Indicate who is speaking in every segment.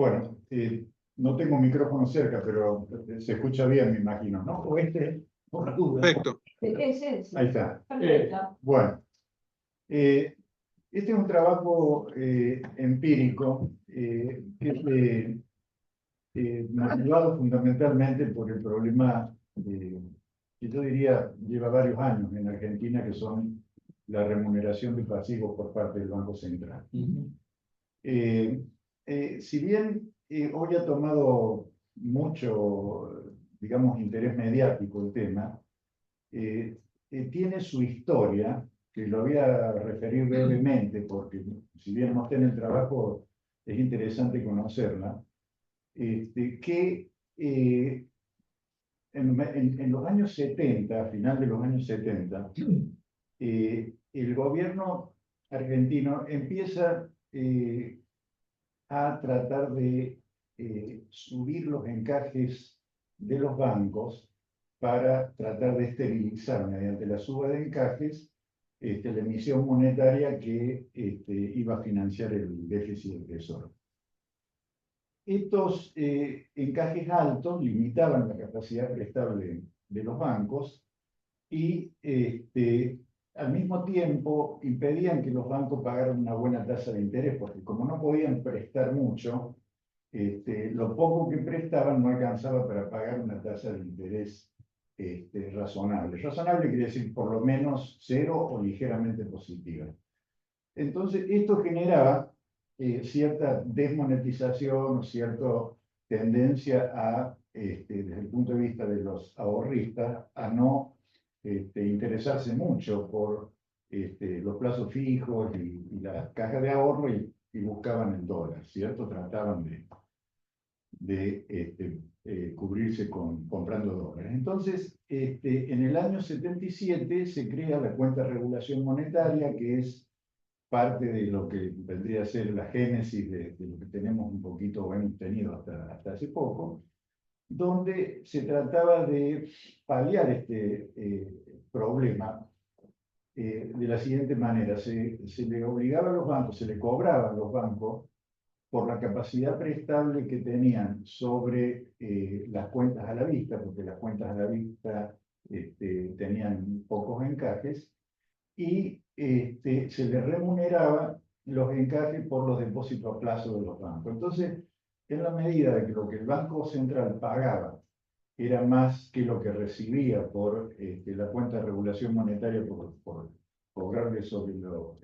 Speaker 1: Bueno, no tengo micrófono cerca, pero se escucha bien, me imagino, ¿no? O por la duda.
Speaker 2: Perfecto.
Speaker 1: Ahí está.
Speaker 3: Perfecto.
Speaker 1: Bueno, este es un trabajo empírico que es motivado fundamentalmente por el problema que yo diría lleva varios años en Argentina, que son la remuneración de pasivos por parte del Banco Central. Si bien hoy ha tomado mucho, digamos, interés mediático el tema, tiene su historia, que lo voy a referir brevemente, porque si bien no está en el trabajo, es interesante conocerla, que en los años 70, a final de los años 70, el gobierno argentino empieza a tratar de subir los encajes de los bancos para tratar de esterilizar mediante la suba de encajes la emisión monetaria que iba a financiar el déficit del tesoro. Estos encajes altos limitaban la capacidad prestable de los bancos y al mismo tiempo impedían que los bancos pagaran una buena tasa de interés, porque como no podían prestar mucho, lo poco que prestaban no alcanzaba para pagar una tasa de interés razonable. Razonable quiere decir por lo menos cero o ligeramente positiva. Entonces, esto generaba cierta desmonetización o cierta tendencia a, desde el punto de vista de los ahorristas, a no interesarse mucho por los plazos fijos y las cajas de ahorro y buscaban el dólar, ¿cierto? Trataban de cubrirse comprando dólares. Entonces, en el año 77 se crea la cuenta de regulación monetaria, que es parte de lo que vendría a ser la génesis de lo que tenemos un poquito, o hemos tenido hasta hace poco, donde se trataba de paliar este problema de la siguiente manera. Se le obligaba a los bancos, se le cobraba a los bancos por la capacidad prestable que tenían sobre las cuentas a la vista, porque las cuentas a la vista tenían pocos encajes, y se le remuneraba los encajes por los depósitos a plazo de los bancos. Entonces, en la medida de que lo que el Banco Central pagaba era más que lo que recibía por la cuenta de regulación monetaria por cobrarle sobre los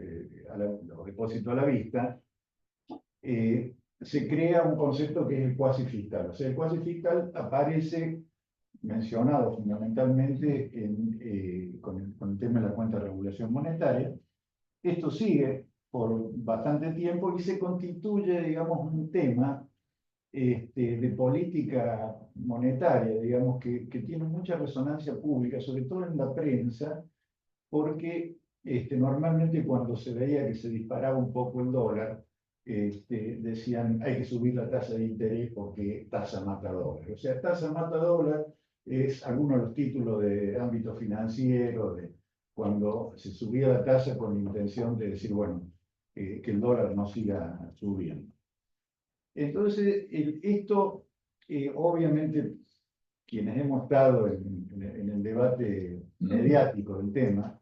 Speaker 1: depósitos a la vista, se crea un concepto que es el cuasi fiscal. O sea, el cuasi fiscal aparece mencionado fundamentalmente con el tema de la cuenta de regulación monetaria. Esto sigue por bastante tiempo y se constituye, digamos, un tema de política monetaria, digamos, que tiene mucha resonancia pública, sobre todo en la prensa, porque normalmente cuando se veía que se disparaba un poco el dólar, decían hay que subir la tasa de interés porque tasa mata dólar. O sea, tasa mata dólar es alguno de los títulos de ámbito financiero, de cuando se subía la tasa con la intención de decir, bueno, que el dólar no siga subiendo. Entonces, esto, obviamente, quienes hemos estado en el debate mediático del tema,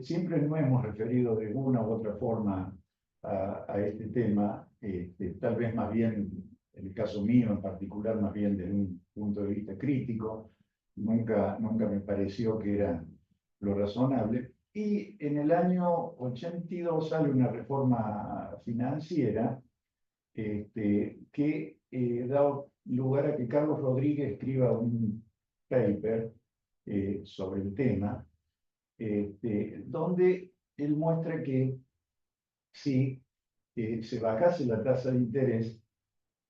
Speaker 1: siempre nos hemos referido de una u otra forma a este tema, tal vez más bien, en el caso mío en particular, más bien desde un punto de vista crítico. Nunca me pareció que era lo razonable. Y en el año 82 sale una reforma financiera que da lugar a que Carlos Rodríguez escriba un paper sobre el tema, donde él muestra que si se bajase la tasa de interés,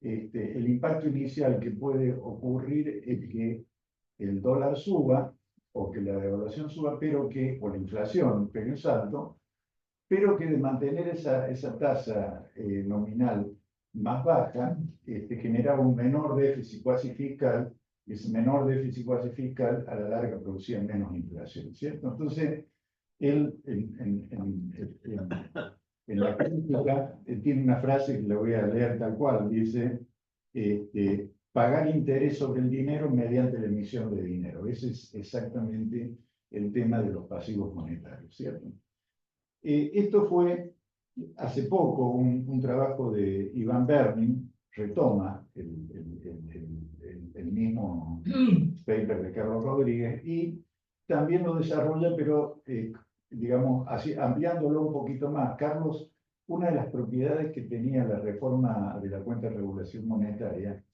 Speaker 1: el impacto inicial que puede ocurrir es que el dólar suba, o que la devaluación suba, pero que, o la inflación pegue un salto, pero que de mantener esa tasa nominal más baja, generaba un menor déficit cuasi fiscal, y ese menor déficit cuasi fiscal a la larga producía menos inflación, ¿cierto? Entonces, él, en la crítica tiene una frase que la voy a leer tal cual, dice, pagar interés sobre el dinero mediante la emisión de dinero. Ese es exactamente el tema de los pasivos monetarios, ¿cierto? Esto fue hace poco un trabajo de Ivan Bernin, retoma el mismo paper de Carlos Rodríguez y también lo desarrolla, pero digamos, así, ampliándolo un poquito más. Carlos, una de las propiedades que tenía la reforma de la cuenta de regulación monetaria,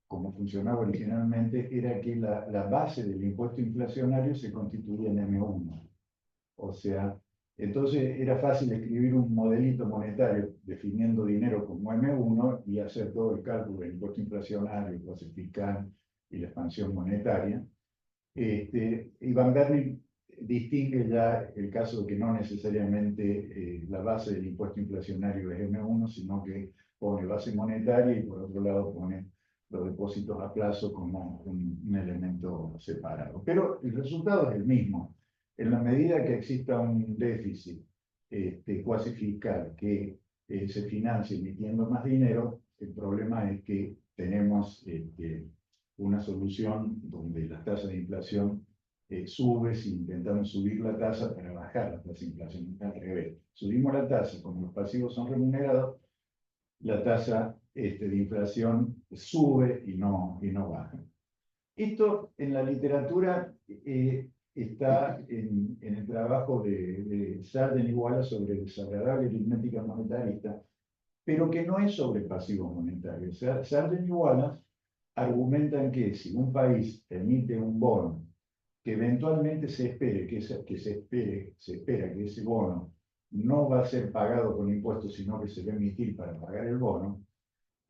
Speaker 1: como funcionaba originalmente, era que la base del impuesto inflacionario se constituía en M1. O sea, entonces era fácil escribir un modelito monetario definiendo dinero como M1 y hacer todo el cálculo del impuesto inflacionario, el base fiscal y la expansión monetaria. Ivan Bernin distingue ya el caso de que no necesariamente la base del impuesto inflacionario es M1, sino que pone base monetaria y por otro lado pone los depósitos a plazo como un elemento separado. Pero el resultado es el mismo. En la medida que exista un déficit cuasi fiscal que se financie emitiendo más dinero, el problema es que tenemos una solución donde la tasa de inflación sube si intentamos subir la tasa para bajar la tasa de inflación. Al revés, subimos la tasa, como los pasivos son remunerados, la tasa de inflación sube y no baja. Esto en la literatura está en el trabajo de Sarden y Wallace sobre desagradable aritmética monetarista, pero que no es sobre pasivos monetarios. Sarden y Wallace argumentan que si un país emite un bono que eventualmente se espera que ese bono no va a ser pagado con impuestos, sino que se va a emitir para pagar el bono,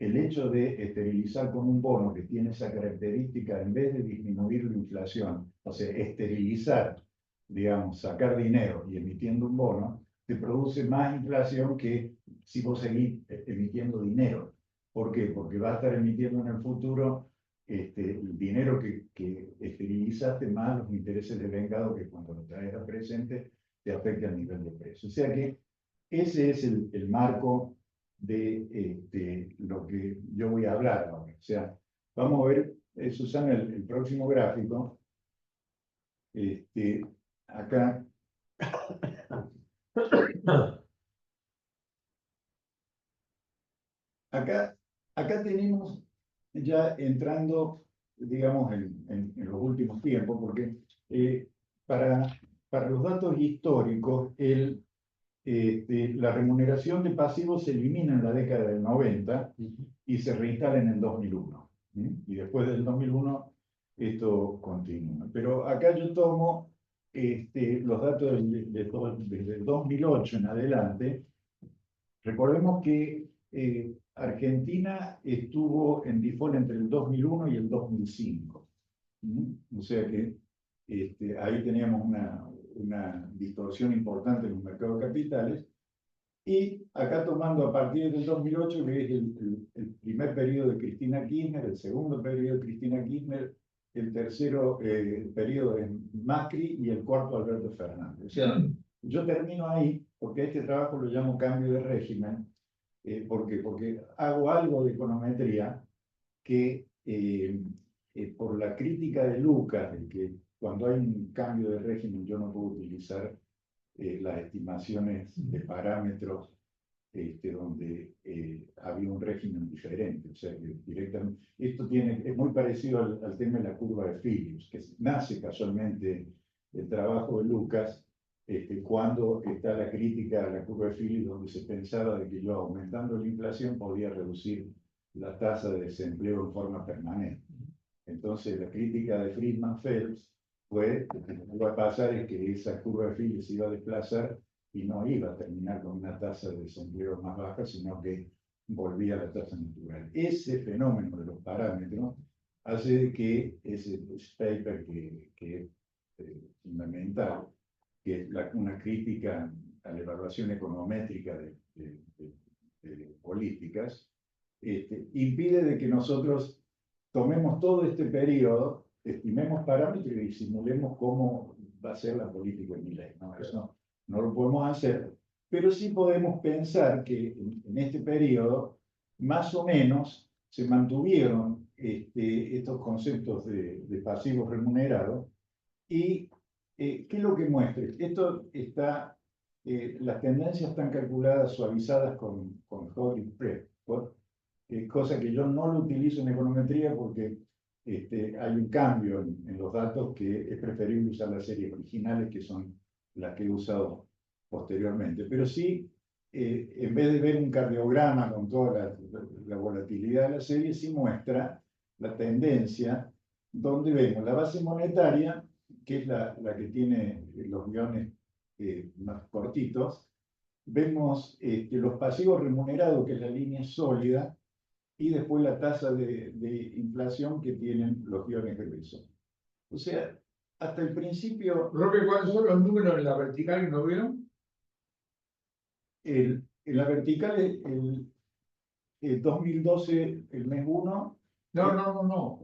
Speaker 1: el hecho de esterilizar con un bono que tiene esa característica, en vez de disminuir la inflación, o sea, esterilizar, digamos, sacar dinero y emitiendo un bono, te produce más inflación que si vos seguís emitiendo dinero. ¿Por qué? Porque va a estar emitiendo en el futuro el dinero que esterilizaste más los intereses de vengado que cuando lo traes al presente te afecta al nivel de precio. O sea que ese es el marco de lo que yo voy a hablar ahora. O sea, vamos a ver, Susana, el próximo gráfico. Acá. Acá tenemos ya entrando, digamos, en los últimos tiempos, porque para los datos históricos, la remuneración de pasivos se elimina en la década del 90 y se reinstala en el 2001. Y después del 2001 esto continúa. Pero acá yo tomo los datos desde el 2008 en adelante. Recordemos que Argentina estuvo en default entre el 2001 y el 2005. O sea que ahí teníamos una distorsión importante en los mercados de capitales. Y acá tomando a partir del 2008, que es el primer periodo de Cristina Kirchner, el segundo periodo de Cristina Kirchner, el tercero periodo de Macri y el cuarto Alberto Fernández. O sea, yo termino ahí porque este trabajo lo llamo cambio de régimen. ¿Por qué? Porque hago algo de econometría que por la crítica de Lucas, de que cuando hay un cambio de régimen yo no puedo utilizar las estimaciones de parámetros donde había un régimen diferente. O sea, que directamente, esto es muy parecido al tema de la curva de Phillips, que nace casualmente el trabajo de Lucas, cuando está la crítica a la curva de Phillips, donde se pensaba de que yo aumentando la inflación podía reducir la tasa de desempleo en forma permanente. Entonces la crítica de Friedman Phelps fue, lo que iba a pasar es que esa curva de Phillips se iba a desplazar y no iba a terminar con una tasa de desempleo más baja, sino que volvía a la tasa natural. Ese fenómeno de los parámetros hace que ese paper que es fundamental, que es una crítica a la evaluación econométrica de políticas, impide de que nosotros tomemos todo este periodo, estimemos parámetros y simulemos cómo va a ser la política en Milei, ¿no? Eso no lo podemos hacer pero sí podemos pensar que en este periodo, más o menos, se mantuvieron estos conceptos de pasivos remunerados. ¿Y qué es lo que muestra? Esto está, las tendencias están calculadas, suavizadas con Hodge y Prescott, cosa que yo no lo utilizo en econometría porque hay un cambio en los datos que es preferible usar las series originales, que son las que he usado posteriormente. Pero sí, en vez de ver un cardiograma con toda la volatilidad de la serie, sí muestra la tendencia donde vemos la base monetaria, que es la que tiene los guiones más cortitos. Vemos los pasivos remunerados, que es la línea sólida, y después la tasa de inflación que tienen los guiones gruesos. O sea, hasta el principio,
Speaker 2: Roque, ¿cuáles son los números en la vertical que no vieron?
Speaker 1: en la vertical, el 2012, el mes 1.
Speaker 2: No.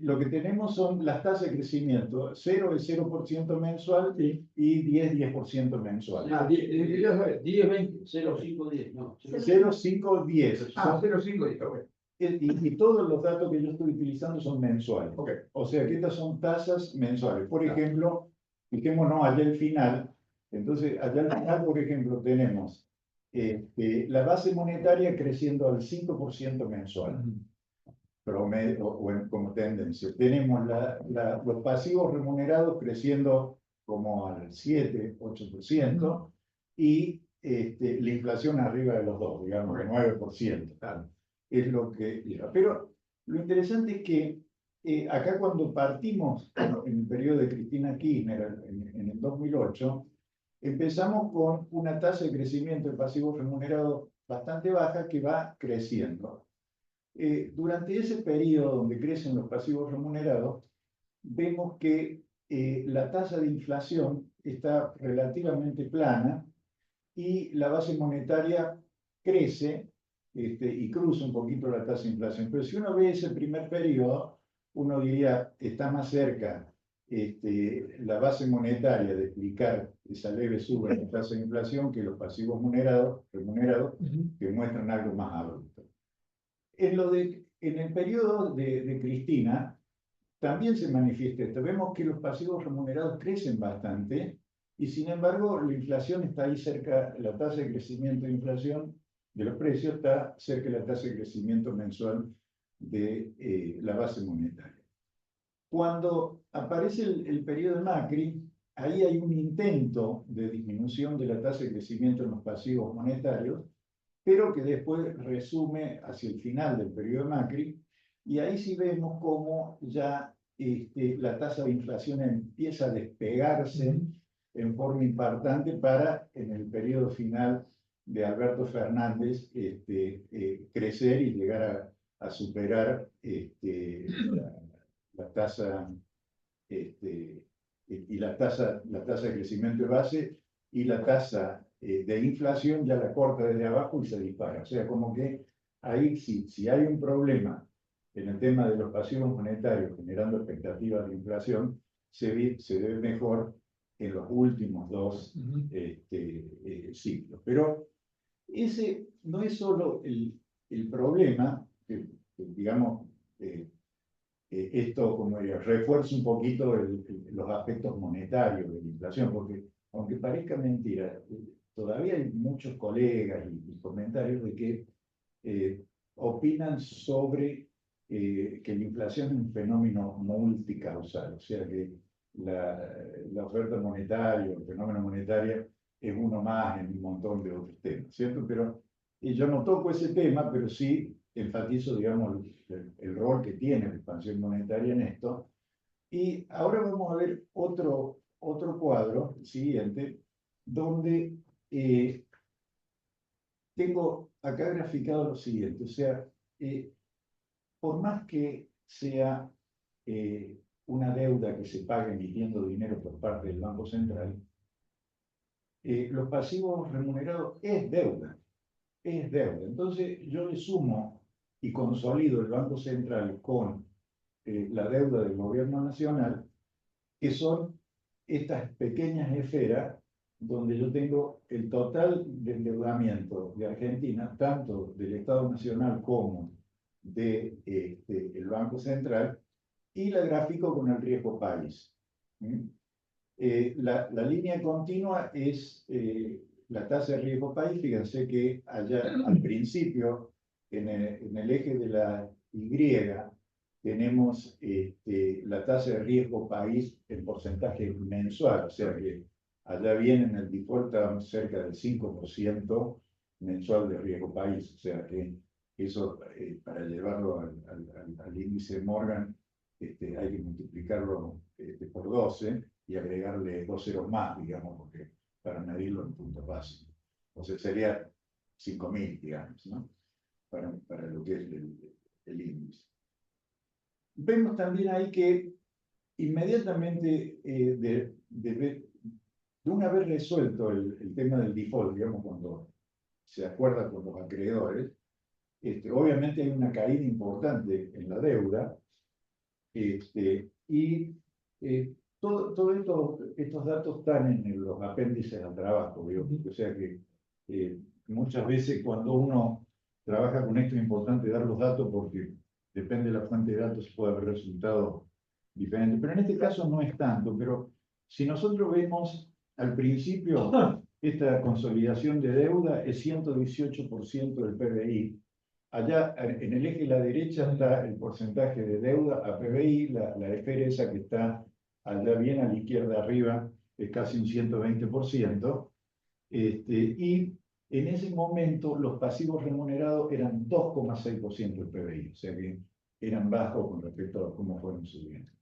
Speaker 1: Lo que tenemos son las tasas de crecimiento. 0 es 0% mensual
Speaker 2: Sí.
Speaker 1: y 10% mensual.
Speaker 2: 10, 20, 0, 5, 10. No,
Speaker 1: 0, 5, 10.
Speaker 2: 0, 5, 10. Ok.
Speaker 1: Y todos los datos que yo estoy utilizando son mensuales.
Speaker 2: Okay.
Speaker 1: O sea que estas son tasas mensuales. Por ejemplo, fijémonos allá al final. Entonces, allá al final, por ejemplo, tenemos la base monetaria creciendo al 5% mensual, promedio como tendencia. Tenemos los pasivos remunerados creciendo como al 7, 8%, y la inflación arriba de los dos, digamos, el 9%. Tal. Es lo que era. Pero lo interesante es que acá cuando partimos en el periodo de Cristina Kirchner, en el 2008, empezamos con una tasa de crecimiento de pasivos remunerados bastante baja que va creciendo. Durante ese periodo donde crecen los pasivos remunerados, vemos que la tasa de inflación está relativamente plana y la base monetaria crece y cruza un poquito la tasa de inflación. Pero si uno ve ese primer periodo, uno diría, está más cerca la base monetaria de explicar esa leve suba en la tasa de inflación que los pasivos remunerados que muestran algo más abrupto. En el periodo de Cristina también se manifiesta esto. Vemos que los pasivos remunerados crecen bastante y sin embargo la inflación está ahí cerca, la tasa de crecimiento de inflación de los precios está cerca de la tasa de crecimiento mensual de la base monetaria. Cuando aparece el periodo de Macri, ahí hay un intento de disminución de la tasa de crecimiento en los pasivos monetarios, pero que después resume hacia el final del periodo de Macri, y ahí sí vemos cómo ya la tasa de inflación empieza a despegarse en forma importante para, en el periodo final de Alberto Fernández, crecer y llegar a superar la tasa, y la tasa de crecimiento de base y la tasa de inflación ya la corta desde abajo y se dispara. O sea, como que ahí si hay un problema en el tema de los pasivos monetarios generando expectativas de inflación, se ve mejor en los últimos dos ciclos. Pero ese no es solo el problema, digamos, esto como diría, refuerza un poquito los aspectos monetarios de la inflación, porque aunque parezca mentira, todavía hay muchos colegas y comentarios de que opinan sobre que la inflación es un fenómeno multicausal, o sea que la oferta monetaria, el fenómeno monetario es uno más en un montón de otros temas, ¿cierto? Pero yo no toco ese tema, pero sí enfatizo, digamos, el rol que tiene la expansión monetaria en esto. Y ahora vamos a ver otro cuadro, el siguiente, donde tengo acá graficado lo siguiente, o sea, por más que sea una deuda que se paga emitiendo dinero por parte del Banco Central, los pasivos remunerados es deuda. Entonces yo le sumo y consolido el Banco Central con la deuda del gobierno nacional, que son estas pequeñas esferas donde yo tengo el total de endeudamiento de Argentina, tanto del Estado Nacional como del Banco Central, y la gráfico con el riesgo país. La línea continua es la tasa de riesgo país. Fíjense que allá al principio, en el eje de la Y, tenemos la tasa de riesgo país en porcentaje mensual, o sea que allá viene en el default cerca del 5% mensual de riesgo país, o sea que eso para llevarlo al índice de Morgan hay que multiplicarlo por 12 y agregarle 2 ceros más, digamos, porque para medirlo en puntos básicos. Entonces sería 5.000, digamos, ¿no? Para lo que es el índice. Vemos también ahí que inmediatamente de una vez resuelto el tema del default, digamos, cuando se acuerda con los acreedores, obviamente hay una caída importante en la deuda, y todos estos datos están en los apéndices al trabajo, ¿vio? O sea que muchas veces cuando uno trabaja con esto es importante dar los datos porque depende de la fuente de datos, puede haber resultados diferentes. Pero en este caso no es tanto, pero si nosotros vemos al principio, esta consolidación de deuda es 118% del PBI. Allá en el eje de la derecha está el porcentaje de deuda a PBI, la esfera esa que está allá bien a la izquierda arriba es casi un 120%. Y en ese momento los pasivos remunerados eran 2,6% del PBI, o sea que eran bajos con respecto a cómo fueron subiendo.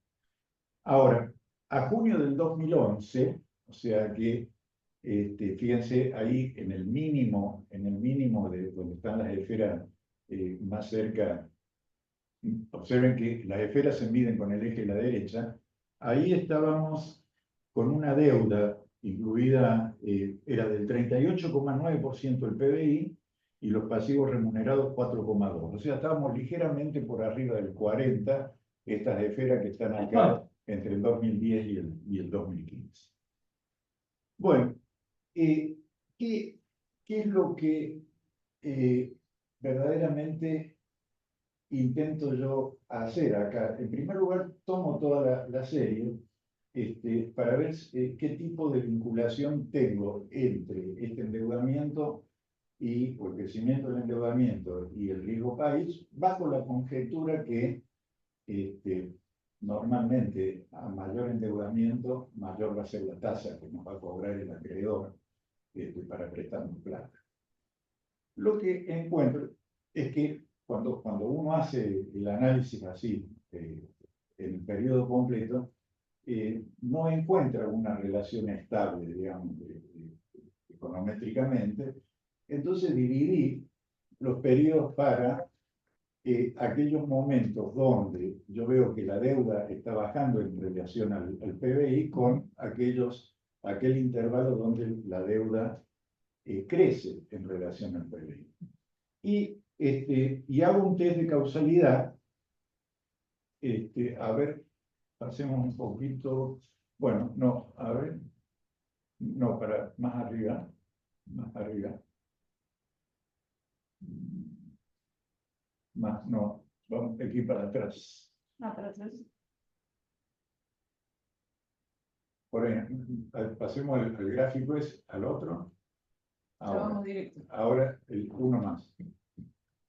Speaker 1: Ahora, a junio del 2011, o sea que, fíjense ahí en el mínimo de donde están las esferas más cerca, observen que las esferas se miden con el eje de la derecha, ahí estábamos con una deuda incluida, era del 38,9% del PBI y los pasivos remunerados 4,2%. O sea, estábamos ligeramente por arriba del 40%, estas esferas que están acá entre el 2010 y el 2015. Bueno, ¿qué es lo que verdaderamente intento yo hacer acá? En primer lugar, tomo toda la serie para ver qué tipo de vinculación tengo entre este endeudamiento o el crecimiento del endeudamiento y el riesgo país, bajo la conjetura que normalmente a mayor endeudamiento, mayor va a ser la tasa que nos va a cobrar el acreedor para prestarnos plata. Lo que encuentro es que cuando uno hace el análisis así, en el periodo completo, no encuentra una relación estable, digamos, econométricamente. Entonces dividí los periodos para aquellos momentos donde yo veo que la deuda está bajando en relación al PBI con aquel intervalo donde la deuda crece en relación al PBI. Y hago un test de causalidad. A ver, pasemos un poquito. Bueno, no, a ver. No, para más arriba. Más arriba. Más, no. Vamos aquí para atrás.
Speaker 3: Para atrás.
Speaker 1: Por ahí, pasemos al gráfico al otro.
Speaker 3: Vamos directo.
Speaker 1: Ahora el uno más.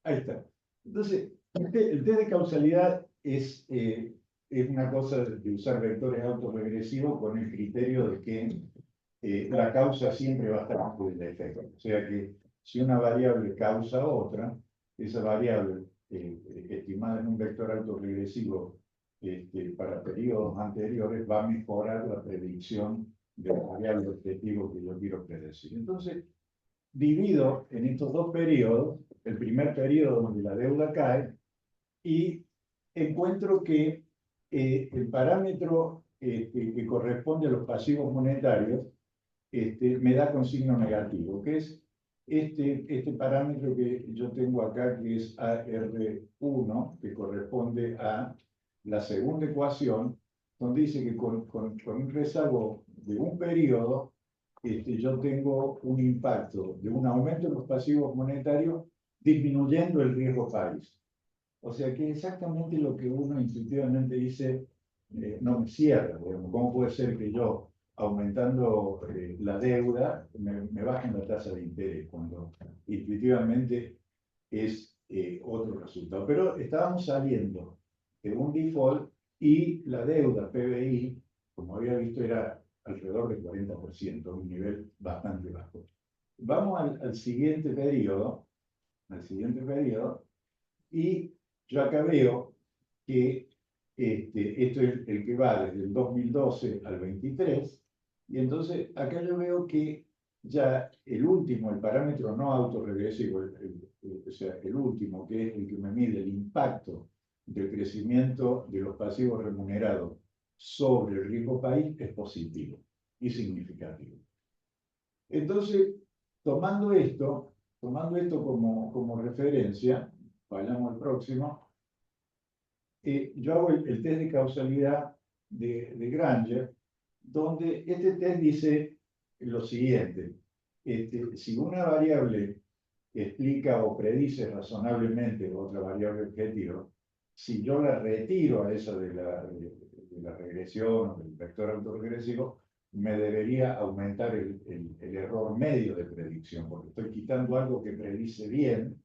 Speaker 1: Ahí está. Entonces, el test de causalidad es una cosa de usar vectores autorregresivos con el criterio de que la causa siempre va a estar antes del efecto. O sea que si una variable causa otra, esa variable estimada en un vector autorregresivo para periodos anteriores va a mejorar la predicción de la variable objetivo que yo quiero predecir. Entonces, divido en estos dos periodos, el primer periodo donde la deuda cae, y encuentro que el parámetro que corresponde a los pasivos monetarios me da con signo negativo, que es este parámetro que yo tengo acá, que es AR1, que corresponde a la segunda ecuación, donde dice que con un rezago de un periodo, yo tengo un impacto de un aumento en los pasivos monetarios disminuyendo el riesgo país. O sea que exactamente lo que uno intuitivamente dice, no me cierra. Digamos, ¿cómo puede ser que yo, aumentando la deuda, me bajen la tasa de interés cuando intuitivamente es otro resultado? Pero estábamos saliendo de un default y la deuda PBI, como había visto, era alrededor del 40%, un nivel bastante bajo. Vamos al siguiente periodo, y yo acá veo que esto es el que va desde el 2012 al 23, y entonces acá yo veo que ya el parámetro no autorregresivo, o sea, el último, que es el que me mide el impacto del crecimiento de los pasivos remunerados sobre el riesgo país, es positivo y significativo. Entonces, tomando esto como referencia, vayamos al próximo, yo hago el test de causalidad de Granger, donde este test dice lo siguiente: si una variable explica o predice razonablemente otra variable objetiva, si yo la retiro a esa de la regresión o del vector autorregresivo, me debería aumentar el error medio de predicción, porque estoy quitando algo que predice bien,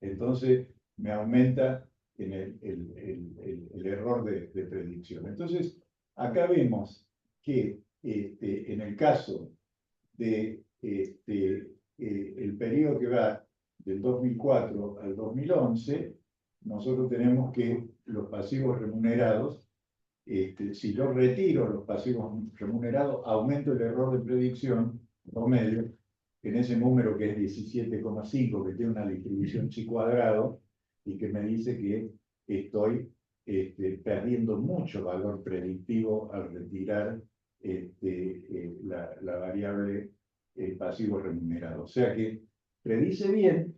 Speaker 1: entonces me aumenta en el error de predicción. Entonces, acá vemos que en el caso de el periodo que va del 2004 al 2011, nosotros tenemos que los pasivos remunerados, si yo retiro los pasivos remunerados, aumento el error de predicción promedio en ese número que es 17,5, que tiene una distribución chi cuadrado y que me dice que estoy perdiendo mucho valor predictivo al retirar la variable pasivo remunerado. O sea que predice bien,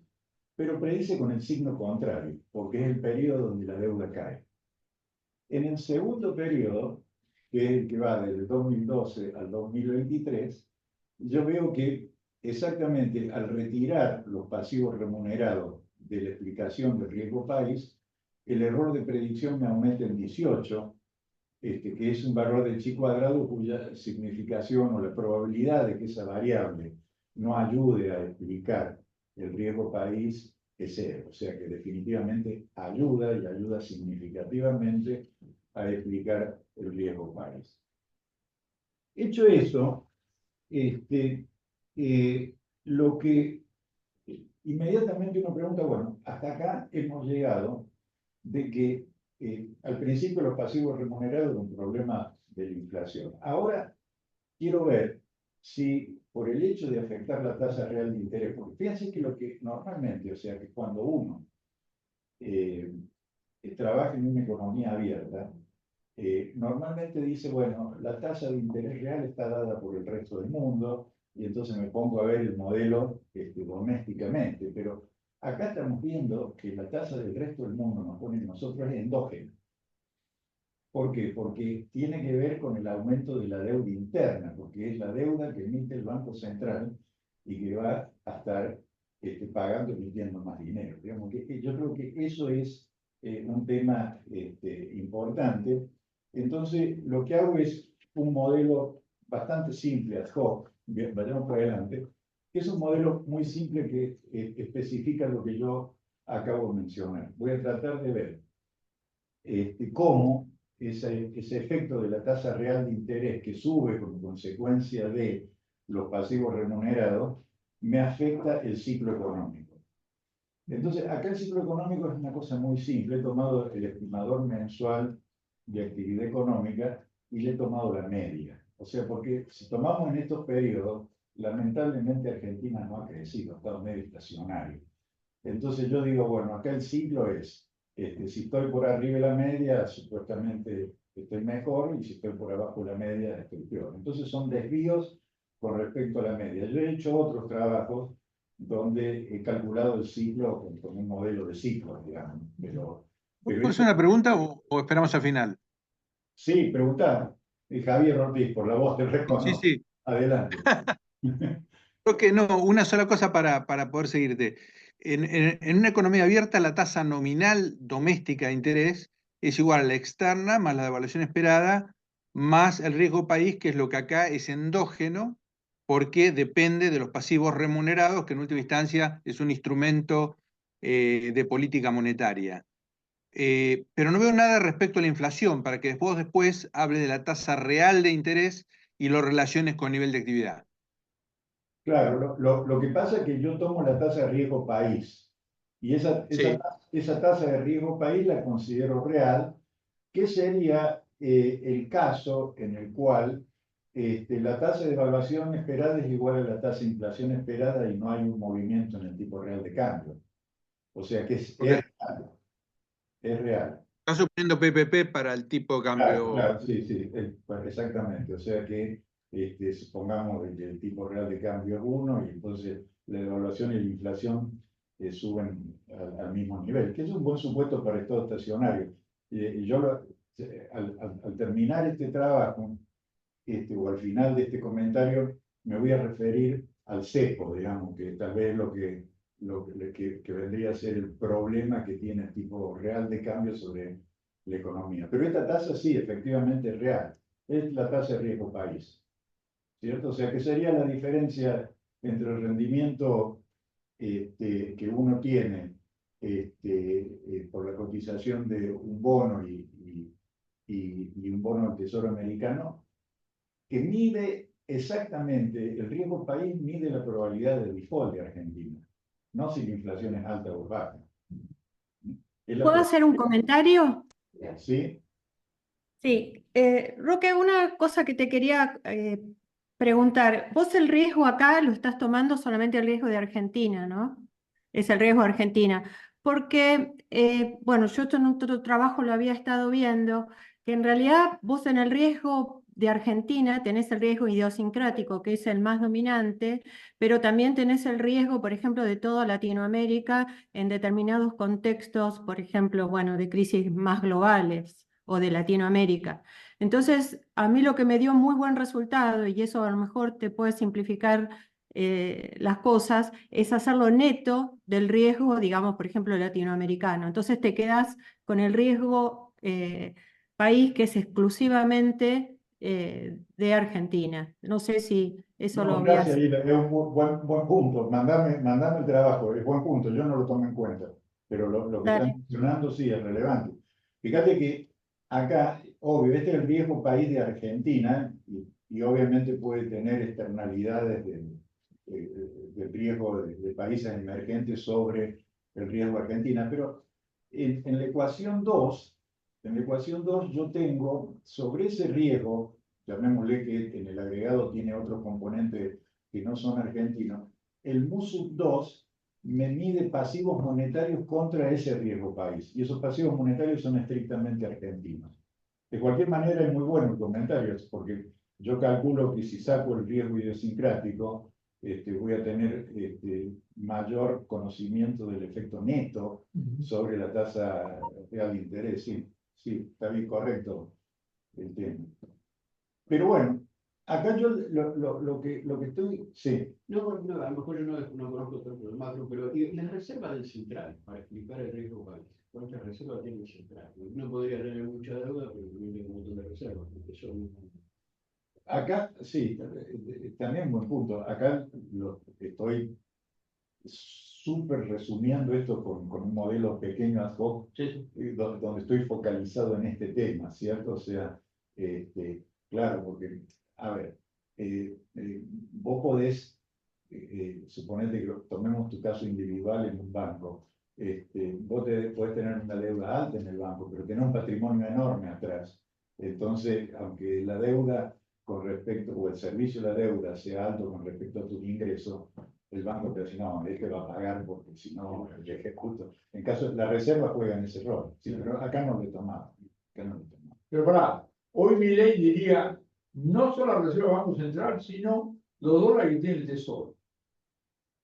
Speaker 1: pero predice con el signo contrario, porque es el periodo donde la deuda cae. En el segundo periodo, que es el que va desde el 2012 al 2023, yo veo que exactamente al retirar los pasivos remunerados de la explicación del riesgo país, el error de predicción me aumenta en 18, que es un valor de chi cuadrado cuya significación o la probabilidad de que esa variable no ayude a explicar el riesgo país es cero. O sea que definitivamente ayuda y ayuda significativamente a explicar el riesgo país. Hecho eso, lo que inmediatamente uno pregunta, bueno, hasta acá hemos llegado de que al principio los pasivos remunerados eran un problema de la inflación. Ahora quiero ver si por el hecho de afectar la tasa real de interés, porque fíjense que lo que normalmente, o sea, que cuando uno trabaja en una economía abierta, normalmente dice, bueno, la tasa de interés real está dada por el resto del mundo, y entonces me pongo a ver el modelo domésticamente, pero acá estamos viendo que la tasa del resto del mundo nos pone nosotros endógena. ¿Por qué? Porque tiene que ver con el aumento de la deuda interna, porque es la deuda que emite el Banco Central y que va a estar pagando, emitiendo más dinero. Digamos que yo creo que eso es un tema importante. Entonces, lo que hago es un modelo bastante simple, ad hoc, bien, vayamos por adelante, que es un modelo muy simple que especifica lo que yo acabo de mencionar. Voy a tratar de ver cómo ese efecto de la tasa real de interés que sube como consecuencia de los pasivos remunerados me afecta el ciclo económico. Entonces, acá el ciclo económico es una cosa muy simple. He tomado el estimador mensual de actividad económica y le he tomado la media. O sea, porque si tomamos en estos periodos, lamentablemente Argentina no ha crecido, ha estado medio estacionario. Entonces yo digo, bueno, acá el ciclo es, si estoy por arriba de la media, supuestamente estoy mejor, y si estoy por abajo de la media, estoy peor. Entonces son desvíos con respecto a la media. Yo he hecho otros trabajos donde he calculado el ciclo con un modelo de ciclo, digamos. Pero
Speaker 4: ¿Puedo hacer una pregunta o esperamos al final?
Speaker 1: sí, preguntá. Y Javier Ortiz, por la voz te
Speaker 4: Sí,
Speaker 1: reconozco.
Speaker 4: sí.
Speaker 1: Adelante.
Speaker 4: Creo que no, una sola cosa para poder seguirte. En una economía abierta, la tasa nominal doméstica de interés es igual a la externa más la devaluación esperada, más el riesgo país, que es lo que acá es endógeno, porque depende de los pasivos remunerados, que en última instancia es un instrumento de política monetaria. Pero no veo nada respecto a la inflación, para que después hable de la tasa real de interés y lo relaciones con nivel de actividad.
Speaker 1: Claro, lo que pasa es que yo tomo la tasa de riesgo país y
Speaker 4: Sí.
Speaker 1: esa tasa de riesgo país la considero real, que sería el caso en el cual la tasa de evaluación esperada es igual a la tasa de inflación esperada y no hay un movimiento en el tipo real de cambio. O sea que es
Speaker 4: Ok.
Speaker 1: real. Es real.
Speaker 4: Estás suponiendo PPP para el tipo de
Speaker 1: Claro,
Speaker 4: cambio.
Speaker 1: claro, sí, sí, pues exactamente. O sea que supongamos que el tipo real de cambio es 1 y entonces la devaluación y la inflación suben al mismo nivel, que es un buen supuesto para estado estacionario. Y yo al terminar este trabajo, o al final de este comentario, me voy a referir al cepo, digamos, que tal vez es que vendría a ser el problema que tiene el tipo real de cambio sobre la economía. Pero esta tasa sí, efectivamente es real. Es la tasa de riesgo país, ¿cierto? O sea, que sería la diferencia entre el rendimiento que uno tiene por la cotización de un bono y un bono del Tesoro americano, que mide exactamente, el riesgo país mide la probabilidad de default de Argentina, no si la inflación es alta o baja.
Speaker 5: ¿Puedo hacer un comentario?
Speaker 1: ¿Sí?
Speaker 5: Sí. Roque, una cosa que te quería preguntar. Vos el riesgo acá lo estás tomando solamente el riesgo de Argentina, ¿no? Es el riesgo de Argentina. Porque, bueno, yo esto en otro trabajo lo había estado viendo, que en realidad vos en el riesgo de Argentina tenés el riesgo idiosincrático, que es el más dominante, pero también tenés el riesgo, por ejemplo, de toda Latinoamérica en determinados contextos, por ejemplo, bueno, de crisis más globales o de Latinoamérica. Entonces, a mí lo que me dio muy buen resultado, y eso a lo mejor te puede simplificar las cosas, es hacerlo neto del riesgo, digamos, por ejemplo, latinoamericano. Entonces te quedas con el riesgo país que es exclusivamente de Argentina. No sé si eso
Speaker 1: No,
Speaker 5: lo habías...
Speaker 1: gracias, Ida, es un buen punto. Mandame el trabajo, es buen punto, yo no lo tomo en cuenta, pero lo que están
Speaker 5: Dale.
Speaker 1: mencionando sí es relevante. Fíjate que acá, obvio, este es el riesgo país de Argentina y obviamente puede tener externalidades del riesgo de países emergentes sobre el riesgo de Argentina, pero en la ecuación 2, yo tengo sobre ese riesgo, llamémosle que en el agregado tiene otros componentes que no son argentinos, el MUSUP2 me mide pasivos monetarios contra ese riesgo país, y esos pasivos monetarios son estrictamente argentinos. De cualquier manera es muy bueno el comentario, porque yo calculo que si saco el riesgo idiosincrático, voy a tener mayor conocimiento del efecto neto sobre la tasa real de interés. Sí, sí, está bien correcto el tema. Pero bueno, acá yo lo que estoy... Sí,
Speaker 2: No, a lo mejor yo no conozco tanto el macro, pero y la reserva del central, para explicar el riesgo país. ¿Cuántas reservas tiene el central? Uno podría tener mucha deuda, pero también tiene un montón de reservas, porque son...
Speaker 1: acá sí, también buen punto. Acá estoy súper resumiendo esto con un modelo pequeño ad hoc,
Speaker 2: Sí,
Speaker 1: donde estoy focalizado en este tema, ¿cierto? O sea, claro, porque, a ver, vos podés, suponete que tomemos tu caso individual en un banco, vos podés tener una deuda alta en el banco, pero tenés un patrimonio enorme atrás. Entonces, aunque la deuda con respecto, o el servicio de la deuda sea alto con respecto a tus ingresos, el banco te dice, no, es que va a pagar porque si no, le ejecuto. En caso, la reserva juega en ese rol, sí, pero acá no lo he tomado. Acá no lo he tomado.
Speaker 2: pero pará, hoy mi ley diría, no solo la reserva del Banco Central, sino los dólares que tiene el Tesoro.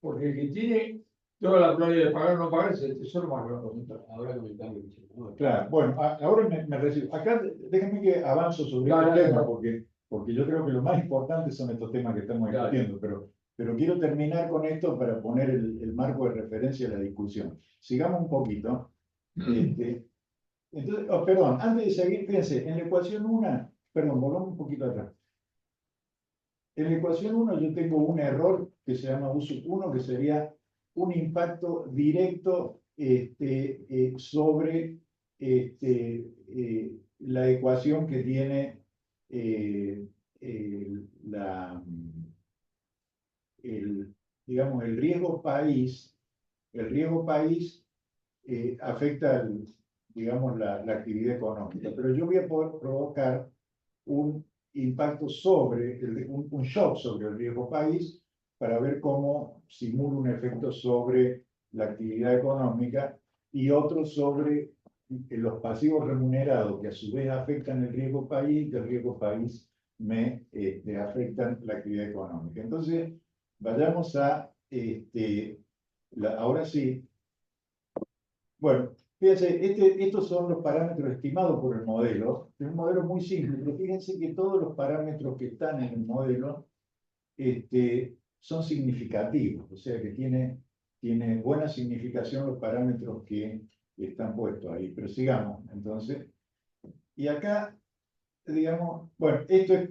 Speaker 2: Porque el que tiene
Speaker 6: Toda la probabilidad de pagar o no pagar es el tesoro más grande.
Speaker 2: Ahora con el cambio que hicimos, ¿no?
Speaker 1: Claro, bueno, ahora me recibo. Acá déjenme que avanzo sobre
Speaker 6: Dale,
Speaker 1: este
Speaker 6: dale,
Speaker 1: tema,
Speaker 6: dale.
Speaker 1: porque yo creo que lo más importante son estos temas que estamos
Speaker 6: Dale.
Speaker 1: discutiendo, pero quiero terminar con esto para poner el marco de referencia a la discusión. Sigamos un poquito. Entonces, perdón, antes de seguir, fíjense, en la ecuación 1, perdón, volvamos un poquito atrás. En la ecuación 1 yo tengo un error que se llama U1, que sería un impacto directo sobre la ecuación que tiene digamos, el riesgo país. El riesgo país afecta, digamos, la actividad económica, pero yo voy a poder provocar un impacto sobre, un shock sobre el riesgo país para ver cómo simula un efecto sobre la actividad económica y otro sobre los pasivos remunerados que a su vez afectan el riesgo país, que el riesgo país me afectan la actividad económica. Entonces, vayamos a, ahora sí, bueno, fíjense, estos son los parámetros estimados por el modelo. Es un modelo muy simple, pero fíjense que todos los parámetros que están en el modelo son significativos, o sea que tiene buena significación los parámetros que están puestos ahí. Pero sigamos, entonces. Y acá, digamos, bueno, esto es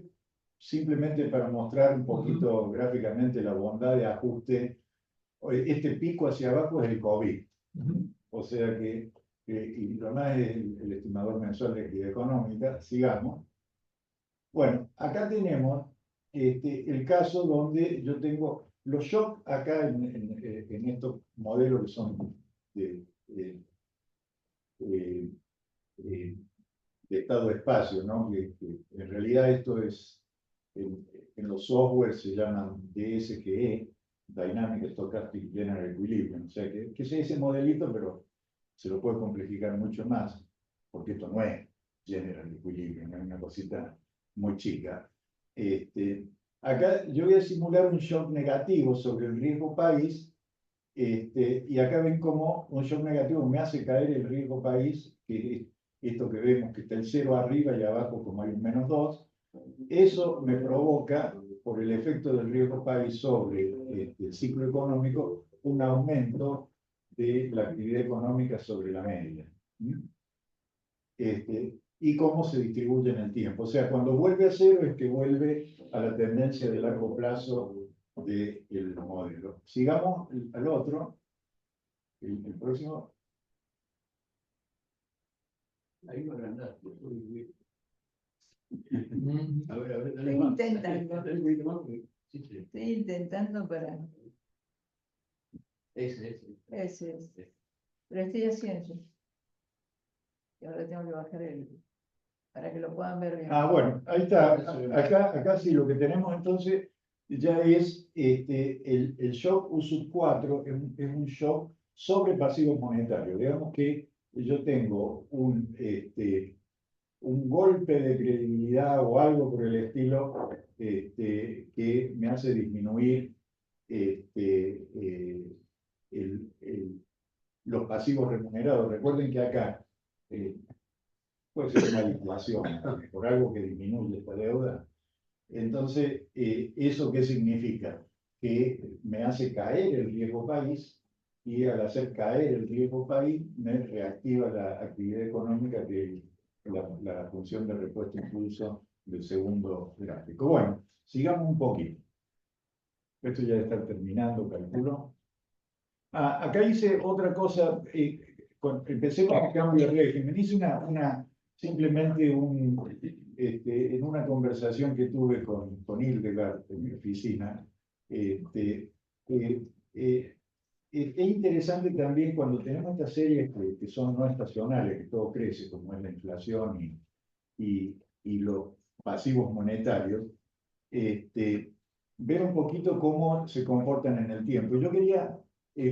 Speaker 1: simplemente para mostrar un poquito gráficamente la bondad de ajuste. Este pico hacia abajo es el COVID. O sea que, y lo más es el estimador mensual de actividad económica. Sigamos. Bueno, acá tenemos el caso donde yo tengo los shocks acá en estos modelos que son de, eh, eh, de estado de espacio, ¿no? Que en realidad esto es, en los softwares se llaman DSGE, Dynamic Stochastic General Equilibrium, o sea que es ese modelito, pero se lo puede complejicar mucho más, porque esto no es General Equilibrium, es una cosita muy chica. Acá yo voy a simular un shock negativo sobre el riesgo país, y acá ven cómo un shock negativo me hace caer el riesgo país, que es esto que vemos que está el 0 arriba y abajo como hay un -2. Eso me provoca, por el efecto del riesgo país sobre el ciclo económico, un aumento de la actividad económica sobre la media. Y cómo se distribuye en el tiempo. O sea, cuando vuelve a cero es que vuelve a la tendencia de largo plazo del modelo. Sigamos al otro, el próximo.
Speaker 2: Ahí lo agrandaste. A ver,
Speaker 3: Estoy
Speaker 2: dale más.
Speaker 3: intentando.
Speaker 2: Dale un poquito más, porque- sí.
Speaker 3: Estoy intentando para.
Speaker 2: Ese.
Speaker 3: Ese es. Pero estoy haciendo. Y ahora tengo que bajar para que lo puedan ver bien.
Speaker 1: Ah, bueno, ahí está. Acá sí, lo que tenemos entonces ya es el shock U4, es un shock sobre pasivos monetarios. Digamos que yo tengo un golpe de credibilidad o algo por el estilo que me hace disminuir los pasivos remunerados. Recuerden que acá puede ser una inflación, por algo que disminuye esta deuda. Entonces, ¿eso qué significa? Que me hace caer el riesgo país y al hacer caer el riesgo país me reactiva la actividad económica, que es la función de respuesta e impulso del segundo gráfico. Bueno, sigamos un poquito. Esto ya está terminando, calculo. Acá hice otra cosa, empecé con el cambio de régimen. Hice simplemente en una conversación que tuve con Hildegard en mi oficina. Es interesante también cuando tenemos estas series que son no estacionales, que todo crece, como es la inflación y los pasivos monetarios, ver un poquito cómo se comportan en el tiempo. Yo quería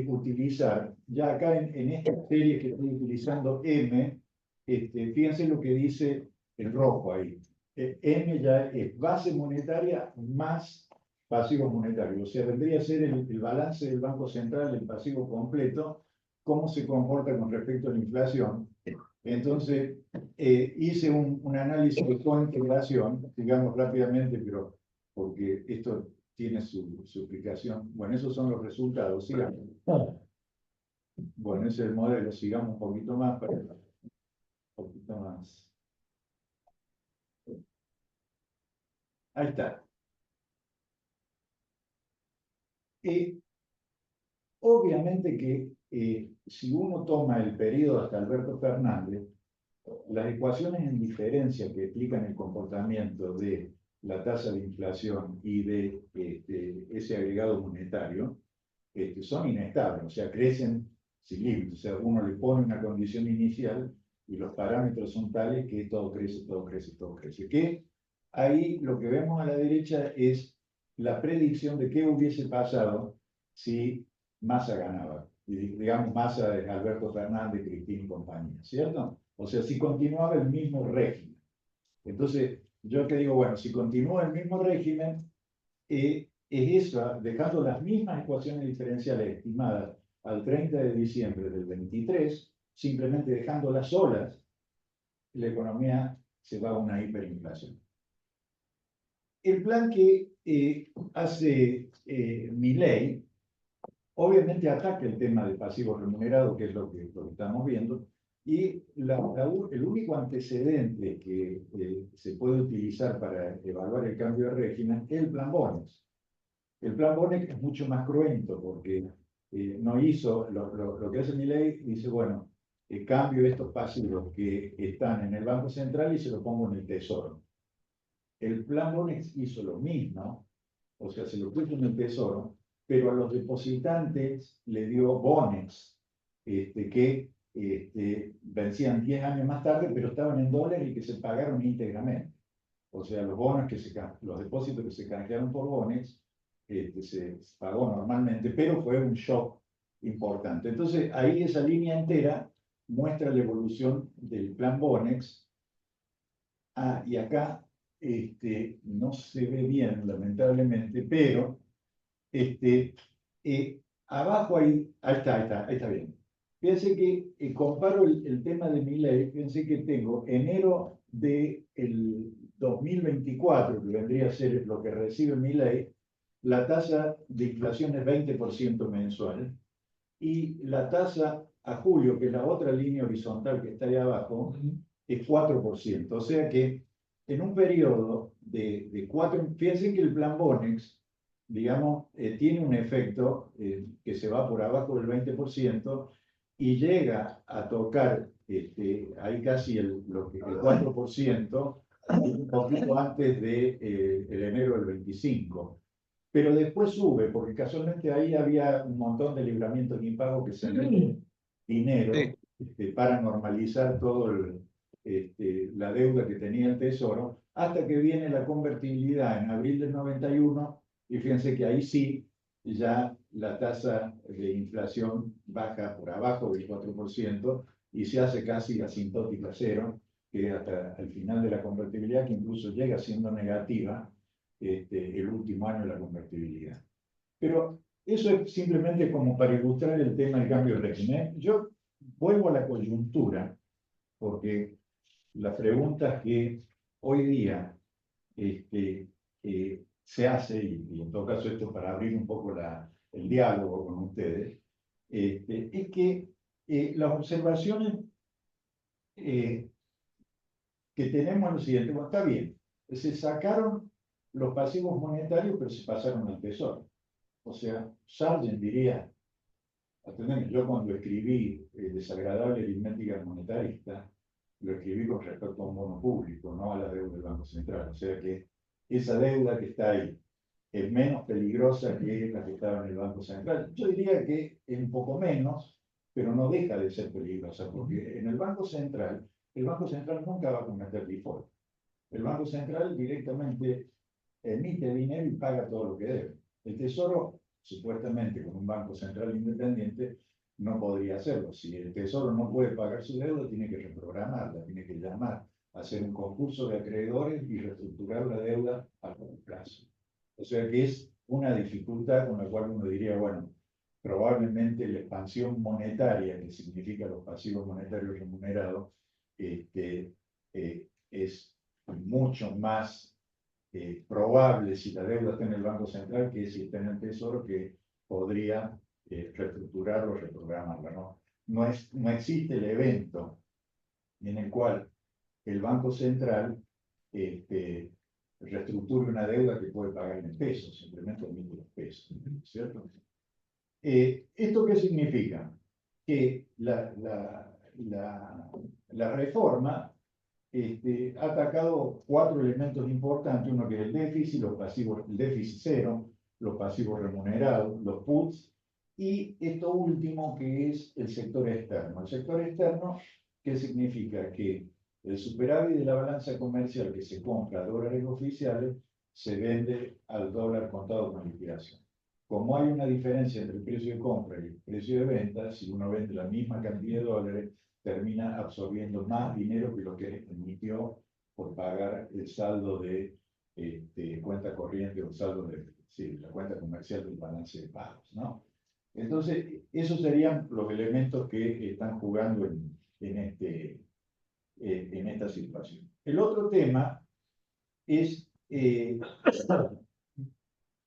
Speaker 1: utilizar, ya acá en esta serie que estoy utilizando M, fíjense lo que dice el rojo ahí. M ya es base monetaria más pasivos monetarios. O sea, vendría a ser el balance del Banco Central, el pasivo completo, cómo se comporta con respecto a la inflación. Entonces, hice un análisis de cointegración, digamos rápidamente, pero porque esto tiene su explicación. Bueno, esos son los resultados, sigamos. Bueno, ese es el modelo, sigamos un poquito más, un poquito más. Ahí está. Obviamente que si uno toma el periodo hasta Alberto Fernández, las ecuaciones en diferencia que explican el comportamiento de la tasa de inflación y de ese agregado monetario son inestables, o sea, crecen sin límite. O sea, uno le pone una condición inicial y los parámetros son tales que todo crece, todo crece, todo crece. Que ahí lo que vemos a la derecha es la predicción de qué hubiese pasado si Massa ganaba. Y digamos, Massa es Alberto Fernández, Cristina y compañía, ¿cierto? O sea, si continuaba el mismo régimen. Entonces, yo te digo, bueno, si continúa el mismo régimen, es eso, dejando las mismas ecuaciones diferenciales estimadas al 30 de diciembre del 23, simplemente dejándolas solas, la economía se va a una hiperinflación. El plan que hace Milei, obviamente ataca el tema del pasivo remunerado, que es lo que estamos viendo, y el único antecedente que se puede utilizar para evaluar el cambio de régimen es el plan Bonex. El plan Bonex es mucho más cruento porque no hizo, lo que hace Milei, dice, bueno, cambio estos pasivos que están en el Banco Central y se los pongo en el Tesoro. El plan Bonex hizo lo mismo, o sea, se lo puso en el Tesoro, pero a los depositantes le dio Bonex, que vencían 10 años más tarde, pero estaban en dólares y que se pagaron íntegramente. O sea, los bonos los depósitos que se canjearon por Bonex, se pagó normalmente, pero fue un shock importante. Entonces, ahí esa línea entera muestra la evolución del plan Bonex. Ah, y acá no se ve bien, lamentablemente, pero abajo ahí está bien. Fíjense que comparo el tema de Milei, fíjense que tengo enero del 2024, que vendría a ser lo que recibe Milei, la tasa de inflación es 20% mensual, y la tasa a julio, que es la otra línea horizontal que está ahí abajo, es 4%. O sea que en un periodo de 4, fíjense que el plan Bonex, digamos, tiene un efecto que se va por abajo del 20% y llega a tocar ahí casi el 4%, un poquito antes de el enero del 25. Pero después sube, porque casualmente ahí había un montón de libramientos de impago que se mete dinero para normalizar todo la deuda que tenía el Tesoro, hasta que viene la convertibilidad en abril del 91, y fíjense que ahí sí, ya la tasa de inflación baja por abajo del 4% y se hace casi asintótica cero, que hasta el final de la convertibilidad, que incluso llega siendo negativa, el último año de la convertibilidad. Pero eso es simplemente como para ilustrar el tema del cambio de régimen. Yo vuelvo a la coyuntura, porque las preguntas que hoy día se hace, y en todo caso esto para abrir un poco el diálogo con ustedes, es que las observaciones que tenemos es lo siguiente. Bueno, está bien, se sacaron los pasivos monetarios, pero se pasaron al tesoro. O sea, Sargent diría, atendeme, yo cuando escribí Desagradable aritmética monetarista, lo escribí con respecto a un bono público, no a la deuda del Banco Central. O sea que esa deuda que está ahí es menos peligrosa que la que estaba en el Banco Central. Yo diría que es un poco menos, pero no deja de ser peligrosa, porque en el Banco Central nunca va a cometer default. El Banco Central directamente emite dinero y paga todo lo que debe. El Tesoro, supuestamente con un Banco Central independiente, no podría hacerlo. Si el Tesoro no puede pagar su deuda, tiene que reprogramarla, tiene que llamar, hacer un concurso de acreedores y reestructurar la deuda a largo plazo. O sea que es una dificultad con la cual uno diría, bueno, probablemente la expansión monetaria, que significa los pasivos monetarios remunerados, es mucho más probable si la deuda está en el Banco Central que si está en el Tesoro, que podría reestructurarlo o reprogramarlo, ¿no? No existe el evento en el cual el Banco Central reestructure una deuda que puede pagar en pesos, simplemente emite los pesos, ¿cierto? ¿Esto qué significa? Que la reforma ha atacado 4 elementos importantes, uno que es el déficit, los pasivos, el déficit cero, los pasivos remunerados, los puts, y esto último que es el sector externo. El sector externo, ¿qué significa? Que el superávit de la balanza comercial que se compra a dólares oficiales se vende al dólar contado con liquidación. Como hay una diferencia entre el precio de compra y el precio de venta, si uno vende la misma cantidad de dólares, termina absorbiendo más dinero que lo que emitió por pagar el saldo de cuenta corriente o el saldo de la cuenta comercial del balance de pagos, ¿no? Entonces, esos serían los elementos que están jugando en esta situación. El otro tema es